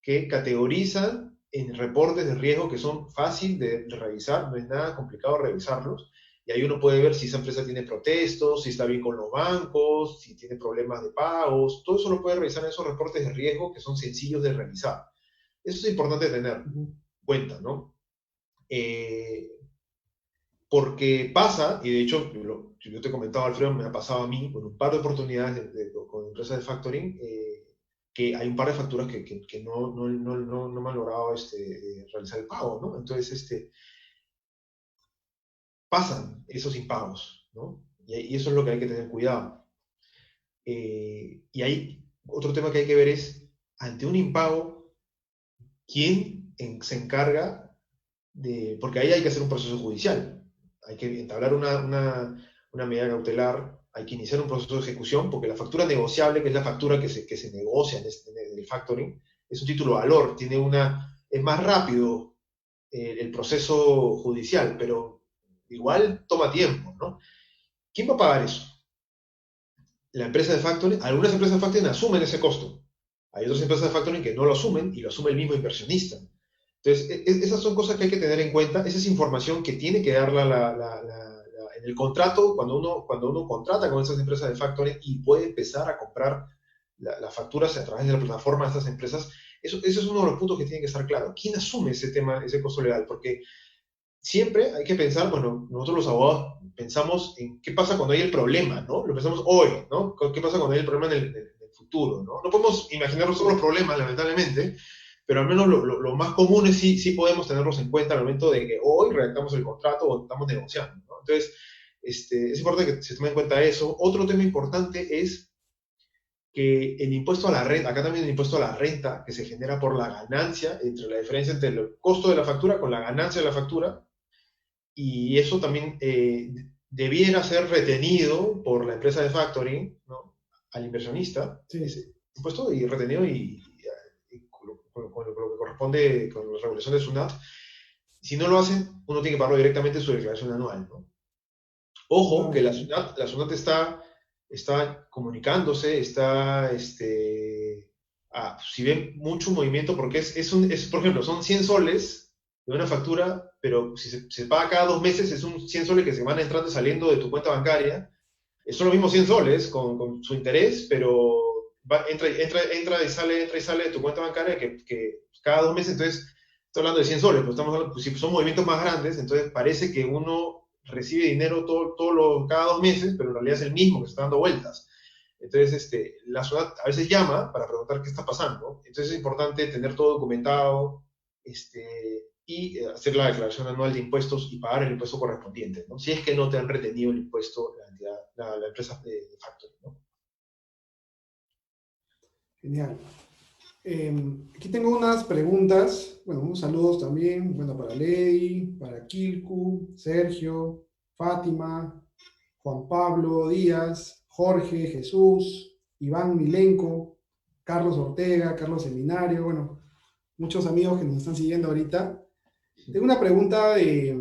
que categorizan en reportes de riesgo que son fácil de revisar, no es nada complicado revisarlos, y ahí uno puede ver si esa empresa tiene protestos, si está bien con los bancos, si tiene problemas de pagos, todo eso lo puede revisar en esos reportes de riesgo que son sencillos de revisar. Eso es importante tener en Ujú. cuenta, ¿no? Eh, Porque pasa, y de hecho, yo te he comentado, Alfredo, me ha pasado a mí con un par de oportunidades con empresas de factoring, que hay un par de facturas que no me han logrado realizar el pago, ¿no? Entonces, pasan esos impagos. ¿no? Y eso es lo que hay que tener cuidado. Y hay otro tema que hay que ver es, ante un impago, ¿quién se encarga de...? Porque ahí hay que hacer un proceso judicial, hay que entablar una medida cautelar, hay que iniciar un proceso de ejecución, porque la factura negociable, que es la factura que se negocia en el factoring, es un título de valor, es más rápido el proceso judicial, pero igual toma tiempo, ¿no? ¿Quién va a pagar eso? La empresa de factoring, algunas empresas de factoring asumen ese costo. Hay otras empresas de factoring que no lo asumen y lo asume el mismo inversionista. Entonces, esas son cosas que hay que tener en cuenta. Esa es información que tiene que darla en el contrato cuando uno contrata con esas empresas de factoring y puede empezar a comprar las facturas a través de la plataforma de estas empresas. Ese es uno de los puntos que tiene que estar claro. ¿Quién asume ese tema, ese costo legal? Porque siempre hay que pensar, bueno, nosotros los abogados pensamos en qué pasa cuando hay el problema, ¿no? Lo pensamos hoy, ¿no? ¿Qué pasa cuando hay el problema en el futuro, ¿no? No podemos imaginarnos todos los problemas, lamentablemente, pero al menos lo más comunes sí podemos tenerlos en cuenta al momento de que hoy redactamos el contrato o estamos negociando, ¿no? Entonces, es importante que se tome en cuenta eso. Otro tema importante es que el impuesto a la renta, acá también el impuesto a la renta que se genera por la ganancia, entre la diferencia entre el costo de la factura con la ganancia de la factura, y eso también debiera ser retenido por la empresa de factoring, ¿no? Al inversionista, Sí. ese impuesto y retenido y con lo que corresponde con la regulación de SUNAT. Si no lo hacen, uno tiene que pagarlo directamente en su declaración anual, ¿no? Ojo que la SUNAT está comunicándose, si ven mucho movimiento, porque por ejemplo, son 100 soles de una factura, pero si se paga cada 2 meses, es un 100 soles que se van entrando y saliendo de tu cuenta bancaria. Son los mismos 100 soles con su interés, pero entra y sale de tu cuenta bancaria que cada 2 meses. Entonces, estoy hablando de 100 soles, pero estamos hablando, pues, si son movimientos más grandes, entonces parece que uno recibe dinero cada 2 meses, pero en realidad es el mismo que está dando vueltas. Entonces, la ciudad a veces llama para preguntar qué está pasando. Entonces es importante tener todo documentado, y hacer la declaración anual de impuestos y pagar el impuesto correspondiente, ¿no? Si es que no te han retenido el impuesto la empresa de factoring, ¿no? Genial. Aquí tengo unas preguntas, bueno, unos saludos también, bueno, para Lady, para Kilku, Sergio, Fátima, Juan Pablo Díaz, Jorge, Jesús, Iván Milenko, Carlos Ortega, Carlos Seminario, bueno, muchos amigos que nos están siguiendo ahorita. Tengo una pregunta de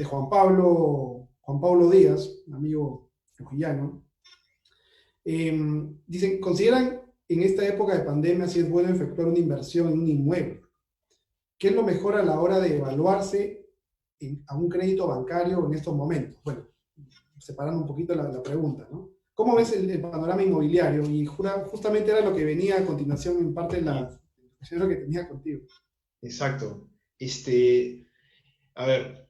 Juan Pablo Díaz, un amigo trujillano. Dicen, ¿consideran en esta época de pandemia si es bueno efectuar una inversión en un inmueble? ¿Qué es lo mejor a la hora de evaluarse a un crédito bancario en estos momentos? Bueno, separando un poquito la pregunta, ¿no? ¿Cómo ves el panorama inmobiliario? Y justamente era lo que venía a continuación en parte de la discusión que tenía contigo. Exacto. A ver,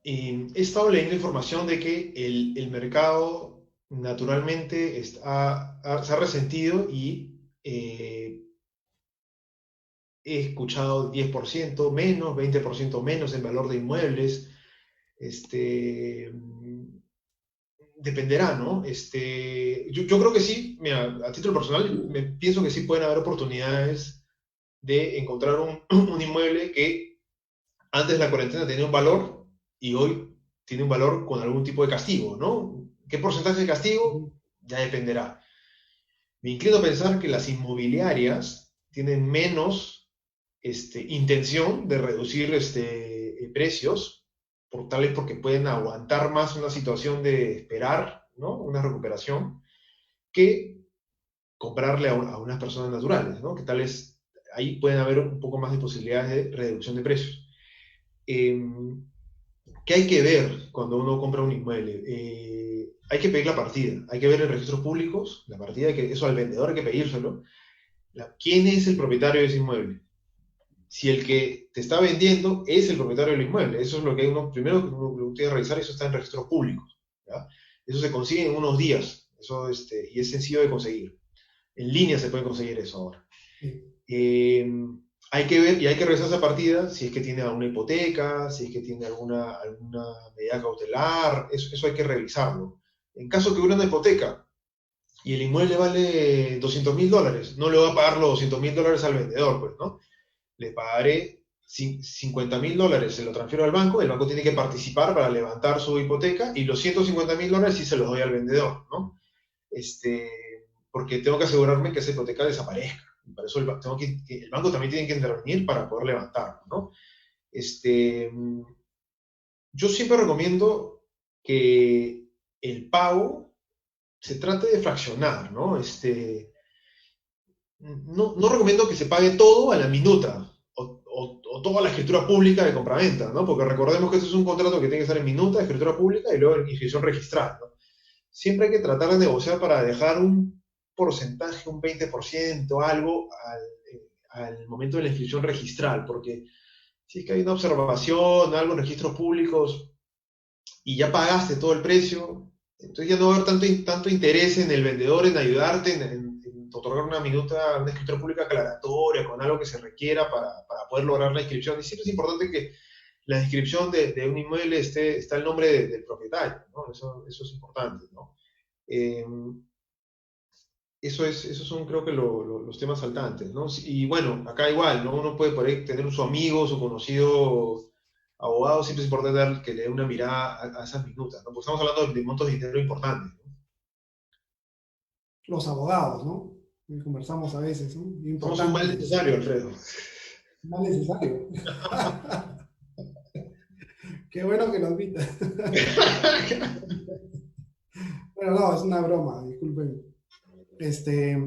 he estado leyendo información de que el mercado naturalmente se ha resentido y he escuchado 10% menos, 20% menos en valor de inmuebles. Este, Dependerá, ¿no? Yo creo que sí, mira, a título personal, pienso que sí pueden haber oportunidades de encontrar un inmueble que antes de la cuarentena tenía un valor y hoy tiene un valor con algún tipo de castigo, ¿no? ¿Qué porcentaje de castigo? Ya dependerá. Me inclino a pensar que las inmobiliarias tienen menos intención de reducir precios, tal vez porque pueden aguantar más una situación de esperar, ¿no? Una recuperación, que comprarle a unas personas naturales, ¿no? Que tal vez ahí pueden haber un poco más de posibilidades de reducción de precios. Eh, ¿Qué hay que ver cuando uno compra un inmueble? Hay que pedir la partida, hay que ver en registros públicos la partida, eso al vendedor hay que pedírselo. ¿Quién es el propietario de ese inmueble? Si el que te está vendiendo es el propietario del inmueble, eso es lo que primero que uno tiene que revisar, eso está en registros públicos, ¿ya? Eso se consigue en unos días, y es sencillo de conseguir. En línea se puede conseguir eso ahora. Sí. Eh, hay que ver y hay que revisar esa partida si es que tiene alguna hipoteca, si es que tiene alguna medida cautelar, eso hay que revisarlo. En caso que hubiera una hipoteca y el inmueble vale $200.000, no le va a pagar los $200.000 al vendedor, pues, ¿no? Le pagaré $50.000, se lo transfiero al banco, el banco tiene que participar para levantar su hipoteca y los $150.000 sí se los doy al vendedor, ¿no? Este, porque tengo que asegurarme que esa hipoteca desaparezca. Para eso el banco también tiene que intervenir para poder levantarlo, ¿no? Este, yo siempre recomiendo que el pago se trate de fraccionar, ¿no? No recomiendo que se pague todo a la minuta o toda la escritura pública de compraventa, ¿no? Porque recordemos que esto es un contrato que tiene que estar en minuta, escritura pública y luego en inscripción registral, ¿no? Siempre hay que tratar de negociar para dejar un porcentaje, un 20%, algo al momento de la inscripción registral, porque si es que hay una observación, algo en registros públicos y ya pagaste todo el precio, entonces ya no va a haber tanto interés en el vendedor en ayudarte, en otorgar una minuta, una escritura pública aclaratoria, con algo que se requiera para poder lograr la inscripción. Y siempre es importante que la inscripción de un inmueble está el nombre del propietario, ¿no? Eso es importante, ¿no? Eh, esos son creo que los temas saltantes, ¿no? Y bueno, acá igual, ¿no? Uno puede por ahí tener su amigo, su conocido abogado, siempre es importante que le dé una mirada a esas minutas, ¿no? Porque estamos hablando de montos de dinero importantes, ¿no? Los abogados, ¿no? Y conversamos a veces, ¿no? Somos un mal Importantes, necesario, Alfredo. no necesario. Qué bueno que lo admita. Bueno, no, es una broma, disculpen. Este,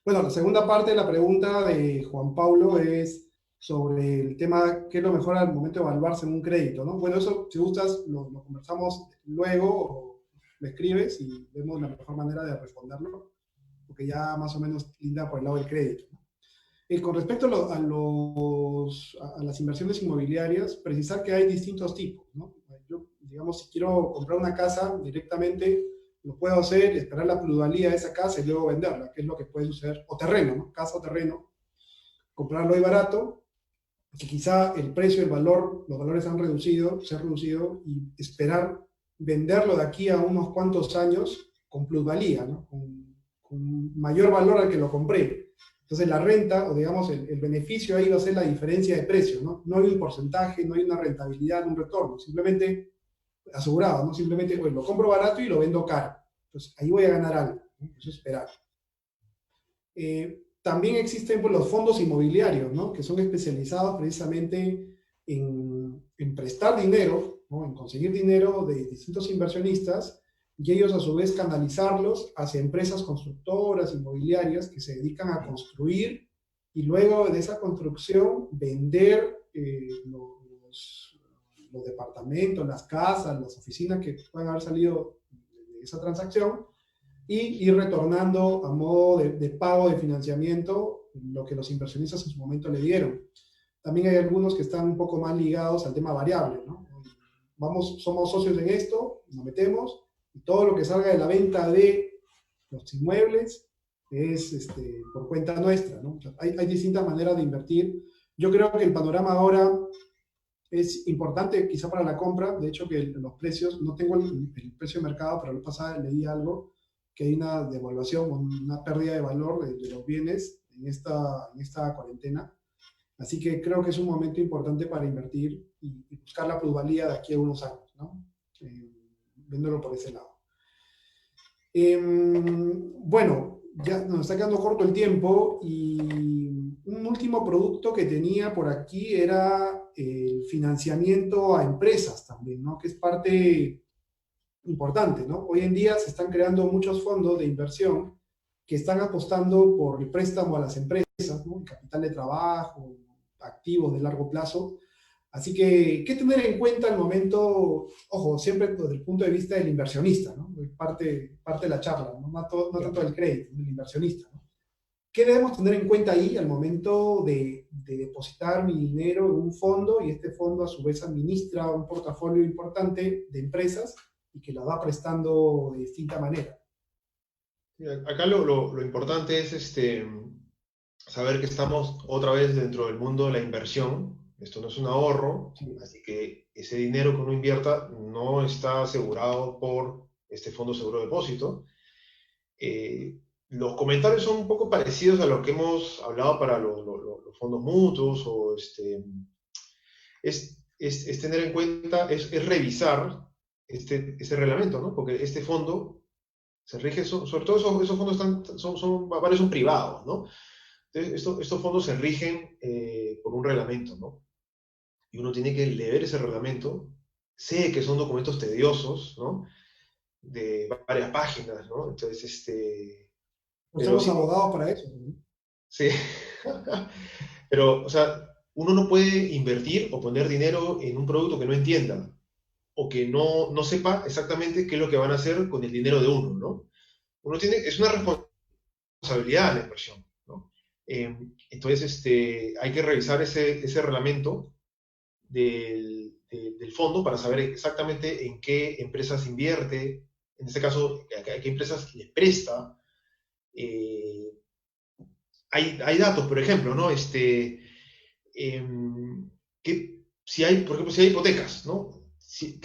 bueno, la segunda parte de la pregunta de Juan Pablo es sobre el tema, ¿qué es lo mejor al momento de evaluarse en un crédito, ¿no? Bueno, eso, si gustas, lo conversamos luego o me escribes y vemos la mejor manera de responderlo, porque ya más o menos linda por el lado del crédito, ¿no? Con respecto a las inversiones inmobiliarias, precisar que hay distintos tipos, ¿no? Yo, digamos, si quiero comprar una casa directamente, lo puedo hacer, esperar la plusvalía de esa casa y luego venderla, que es lo que puede suceder, o terreno, ¿no? Casa o terreno, comprarlo ahí barato, que quizá el precio, el valor, los valores se han reducido y esperar venderlo de aquí a unos cuantos años con plusvalía, ¿no? Con mayor valor al que lo compré. Entonces la renta, o digamos el beneficio ahí va a ser la diferencia de precio, ¿no? No hay un porcentaje, no hay una rentabilidad, un retorno, simplemente asegurado, ¿no? Simplemente, pues lo compro barato y lo vendo caro. Entonces ahí voy a ganar algo, ¿no? Eso es esperar. También existen pues, los fondos inmobiliarios, ¿no? Que son especializados precisamente en prestar dinero, ¿no? En conseguir dinero de distintos inversionistas y ellos a su vez canalizarlos hacia empresas constructoras, inmobiliarias que se dedican a construir y luego de esa construcción vender los departamentos, las casas, las oficinas que puedan haber salido de esa transacción y ir retornando a modo de pago de financiamiento lo que los inversionistas en su momento le dieron. También hay algunos que están un poco más ligados al tema variable, ¿no? Somos socios en esto, nos metemos y todo lo que salga de la venta de los inmuebles es por cuenta nuestra, ¿no? O sea, hay distintas maneras de invertir. Yo creo que el panorama ahora es importante quizá para la compra, de hecho que los precios, no tengo el precio de mercado, pero la pasada leí algo, que hay una devaluación, una pérdida de valor de los bienes en esta cuarentena. Así que creo que es un momento importante para invertir y buscar la plusvalía de aquí a unos años, ¿no? Viéndolo por ese lado. Bueno, ya nos está quedando corto el tiempo y un último producto que tenía por aquí era el financiamiento a empresas también, ¿no? Que es parte importante, ¿no? Hoy en día se están creando muchos fondos de inversión que están apostando por el préstamo a las empresas, ¿no? Capital de trabajo, activos de largo plazo. Así que, ¿qué tener en cuenta al momento? Ojo, siempre desde el punto de vista del inversionista, ¿no? Parte de la charla, ¿no? No tanto del crédito, del inversionista, ¿no? ¿Qué debemos tener en cuenta ahí al momento de depositar mi dinero en un fondo y este fondo a su vez administra un portafolio importante de empresas y que las va prestando de distinta manera? Acá lo importante es saber que estamos otra vez dentro del mundo de la inversión. Esto no es un ahorro, Sí. así que ese dinero que uno invierta no está asegurado por este fondo seguro de depósito. Los comentarios son un poco parecidos a lo que hemos hablado para los fondos mutuos o es tener en cuenta, es revisar ese reglamento, ¿no? Porque este fondo se rige, sobre todo esos fondos varios son privados, ¿no? Entonces, estos fondos se rigen por un reglamento, ¿no? Y uno tiene que leer ese reglamento. Sé que son documentos tediosos, ¿no? De varias páginas, ¿no? Entonces, No pero somos sí, abogados para eso, ¿no? sí. Pero, o sea, uno no puede invertir o poner dinero en un producto que no entienda o que no sepa exactamente qué es lo que van a hacer con el dinero de uno, ¿no? Es una responsabilidad la inversión, ¿no? Entonces, hay que revisar ese reglamento del fondo para saber exactamente en qué empresas invierte, en este caso, a qué empresas les presta. Eh, hay datos, por ejemplo, ¿no? Eh, si hay, por ejemplo, si hay hipotecas, ¿no?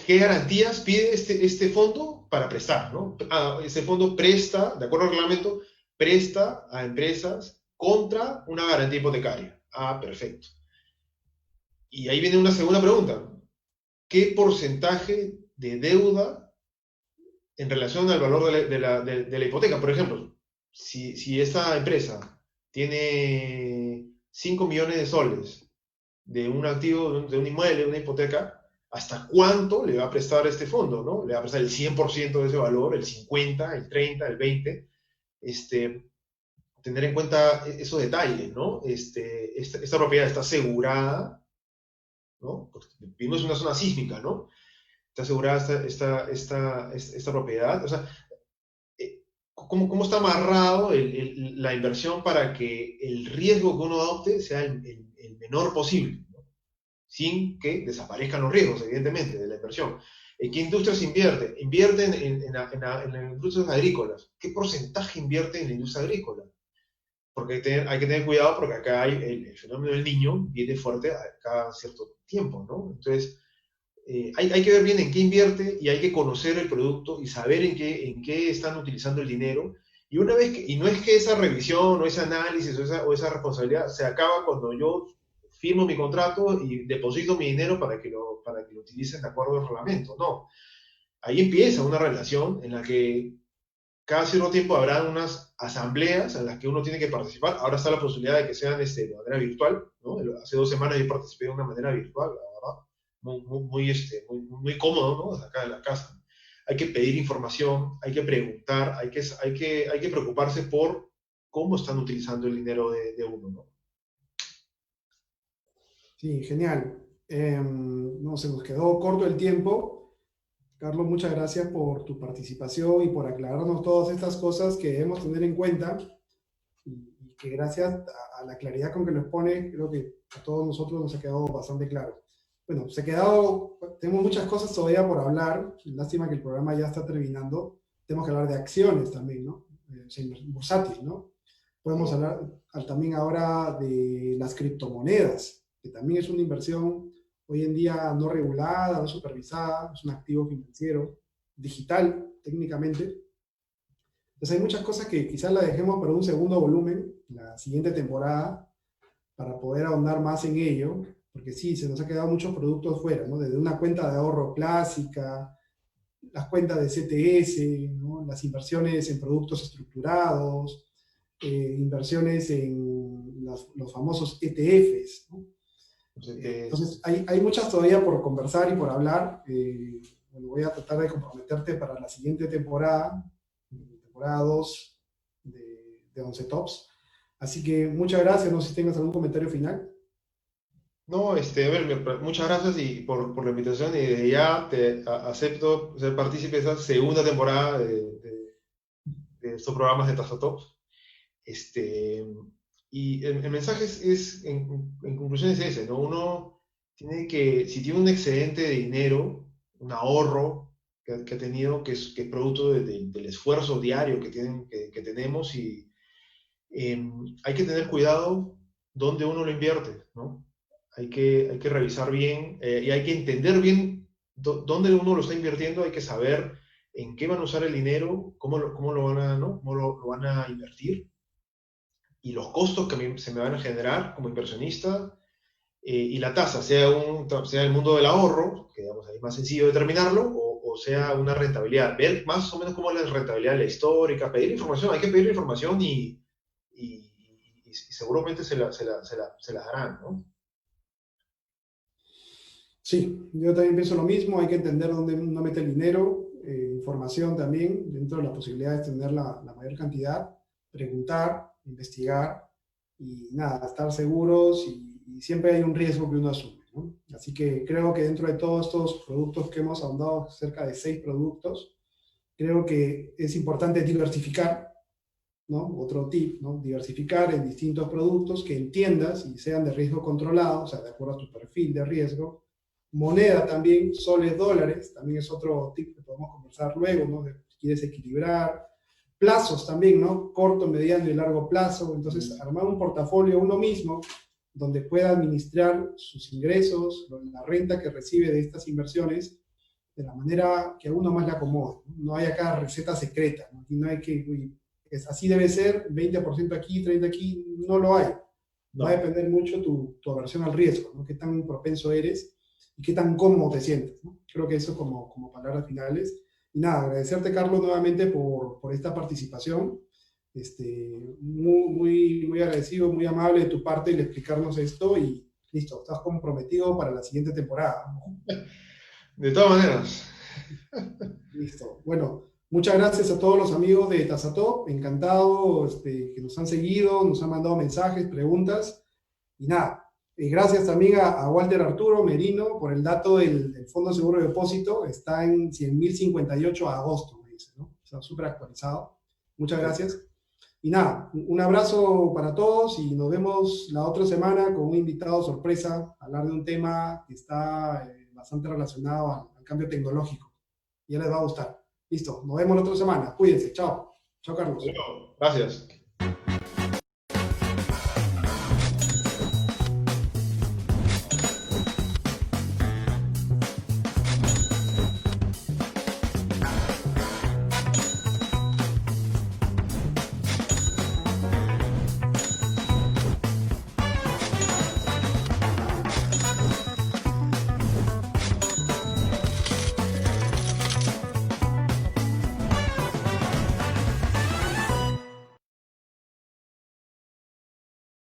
¿Qué garantías pide este fondo para prestar, ¿no? Ese fondo presta, de acuerdo al reglamento, presta a empresas contra una garantía hipotecaria. Ah, perfecto. Y ahí viene una segunda pregunta. ¿Qué porcentaje de deuda en relación al valor de la hipoteca? Por ejemplo, si esta empresa tiene 5 millones de soles de un activo, de un inmueble, de una hipoteca, ¿hasta cuánto le va a prestar este fondo? ¿No? ¿Le va a prestar el 100% de ese valor, el 50, el 30, el 20? Tener en cuenta esos detalles, ¿no? Esta propiedad está asegurada, ¿no? Porque vivimos en una zona sísmica, ¿no? Está asegurada esta propiedad. O sea, ¿cómo está amarrado la inversión para que el riesgo que uno adopte sea el menor posible, ¿no? Sin que desaparezcan los riesgos, evidentemente, de la inversión? ¿En qué industrias invierte? Invierte en las industrias agrícolas. ¿Qué porcentaje invierte en la industria agrícola? Porque hay que tener cuidado porque acá hay el fenómeno del niño viene fuerte cada cierto tiempo, ¿no? Entonces, hay que ver bien en qué invierte y hay que conocer el producto y saber en qué están utilizando el dinero. Y y no es que esa revisión o ese análisis o esa responsabilidad se acaba cuando yo firmo mi contrato y deposito mi dinero para que lo utilicen de acuerdo al reglamento. No, ahí empieza una relación en la que cada cierto tiempo habrá unas asambleas en las que uno tiene que participar. Ahora está la posibilidad de que sean de manera virtual, ¿no? Hace 2 semanas yo participé de una manera virtual, la verdad, muy cómodo, ¿no? Desde acá de la casa. Hay que pedir información, hay que preguntar, hay que preocuparse por cómo están utilizando el dinero de uno, ¿no? Sí, genial. No, se nos quedó corto el tiempo. Carlos, muchas gracias por tu participación y por aclararnos todas estas cosas que debemos tener en cuenta y que gracias a la claridad con que lo expone, creo que a todos nosotros nos ha quedado bastante claro. Bueno, tenemos muchas cosas todavía por hablar. Lástima que el programa ya está terminando. Tenemos que hablar de acciones también, ¿no? Bursátil, ¿no? Podemos Sí. hablar también ahora de las criptomonedas, que también es una inversión hoy en día no regulada, no supervisada, es un activo financiero digital técnicamente. Entonces hay muchas cosas que quizás las dejemos para un segundo volumen, la siguiente temporada, para poder ahondar más en ello, porque sí, se nos ha quedado muchos productos fuera, ¿no? Desde una cuenta de ahorro clásica, las cuentas de CTS, ¿no? Las inversiones en productos estructurados, inversiones en los famosos ETFs, ¿no? Entonces, hay muchas todavía por conversar y por hablar. Bueno, voy a tratar de comprometerte para la siguiente temporada, temporada 2 de 11 Tops. Así que muchas gracias. No sé si tengas algún comentario final. No, a ver, muchas gracias y por la invitación y desde ya acepto ser partícipe de esa segunda temporada de estos programas de Tazotop. Este, y el mensaje en conclusión es ese, ¿no? Uno si tiene un excedente de dinero, un ahorro que ha tenido, que es producto del esfuerzo diario que tenemos hay que tener cuidado dónde uno lo invierte, ¿no? Hay que revisar bien y hay que entender bien dónde uno lo está invirtiendo, hay que saber en qué van a usar el dinero, cómo lo van a, ¿no? Lo van a invertir y los costos que se me van a generar como inversionista y la tasa, sea el mundo del ahorro, que digamos, es más sencillo determinarlo, o sea una rentabilidad. Ver más o menos cómo es la rentabilidad, la histórica, pedir información, hay que pedir información y, y seguramente se la darán, ¿no? Sí, yo también pienso lo mismo, hay que entender dónde uno mete el dinero, información también, dentro de la posibilidad de tener la mayor cantidad, preguntar, investigar y nada, estar seguros y siempre hay un riesgo que uno asume, ¿no? Así que creo que dentro de todos estos productos que hemos ahondado, cerca de 6 productos, creo que es importante diversificar, ¿no? Otro tip, ¿no? Diversificar en distintos productos que entiendas y sean de riesgo controlado, o sea, de acuerdo a tu perfil de riesgo. Moneda también, soles, dólares, también es otro tip que podemos conversar luego, ¿no? Si quieres equilibrar. Plazos también, ¿no? Corto, mediano y largo plazo. Entonces, armar un portafolio uno mismo donde pueda administrar sus ingresos, la renta que recibe de estas inversiones de la manera que a uno más le acomode. No hay acá receta secreta, ¿no? Aquí no hay que, uy, así debe ser, 20% aquí, 30% aquí, no lo hay. Va a No. depender mucho tu aversión al riesgo, ¿no? Qué tan propenso eres y qué tan cómodo te sientes, ¿no? Creo que eso como palabras finales. Y nada, agradecerte, Carlos, nuevamente por esta participación. Muy agradecido, muy amable de tu parte el explicarnos esto y listo, estás comprometido para la siguiente temporada, ¿no? De todas maneras, Listo. Bueno, muchas gracias a todos los amigos de Tazatop. Encantado que nos han seguido, nos han mandado mensajes, preguntas. Y nada, gracias también a Walter Arturo Merino por el dato del Fondo Seguro de Depósito. Está en 100.058 a agosto, me dice, ¿no? Está súper actualizado. Muchas gracias. Y nada, un abrazo para todos y nos vemos la otra semana con un invitado sorpresa a hablar de un tema que está bastante relacionado al cambio tecnológico. Ya les va a gustar. Listo, nos vemos la otra semana. Cuídense. Chao. Chao, Carlos. bueno, gracias.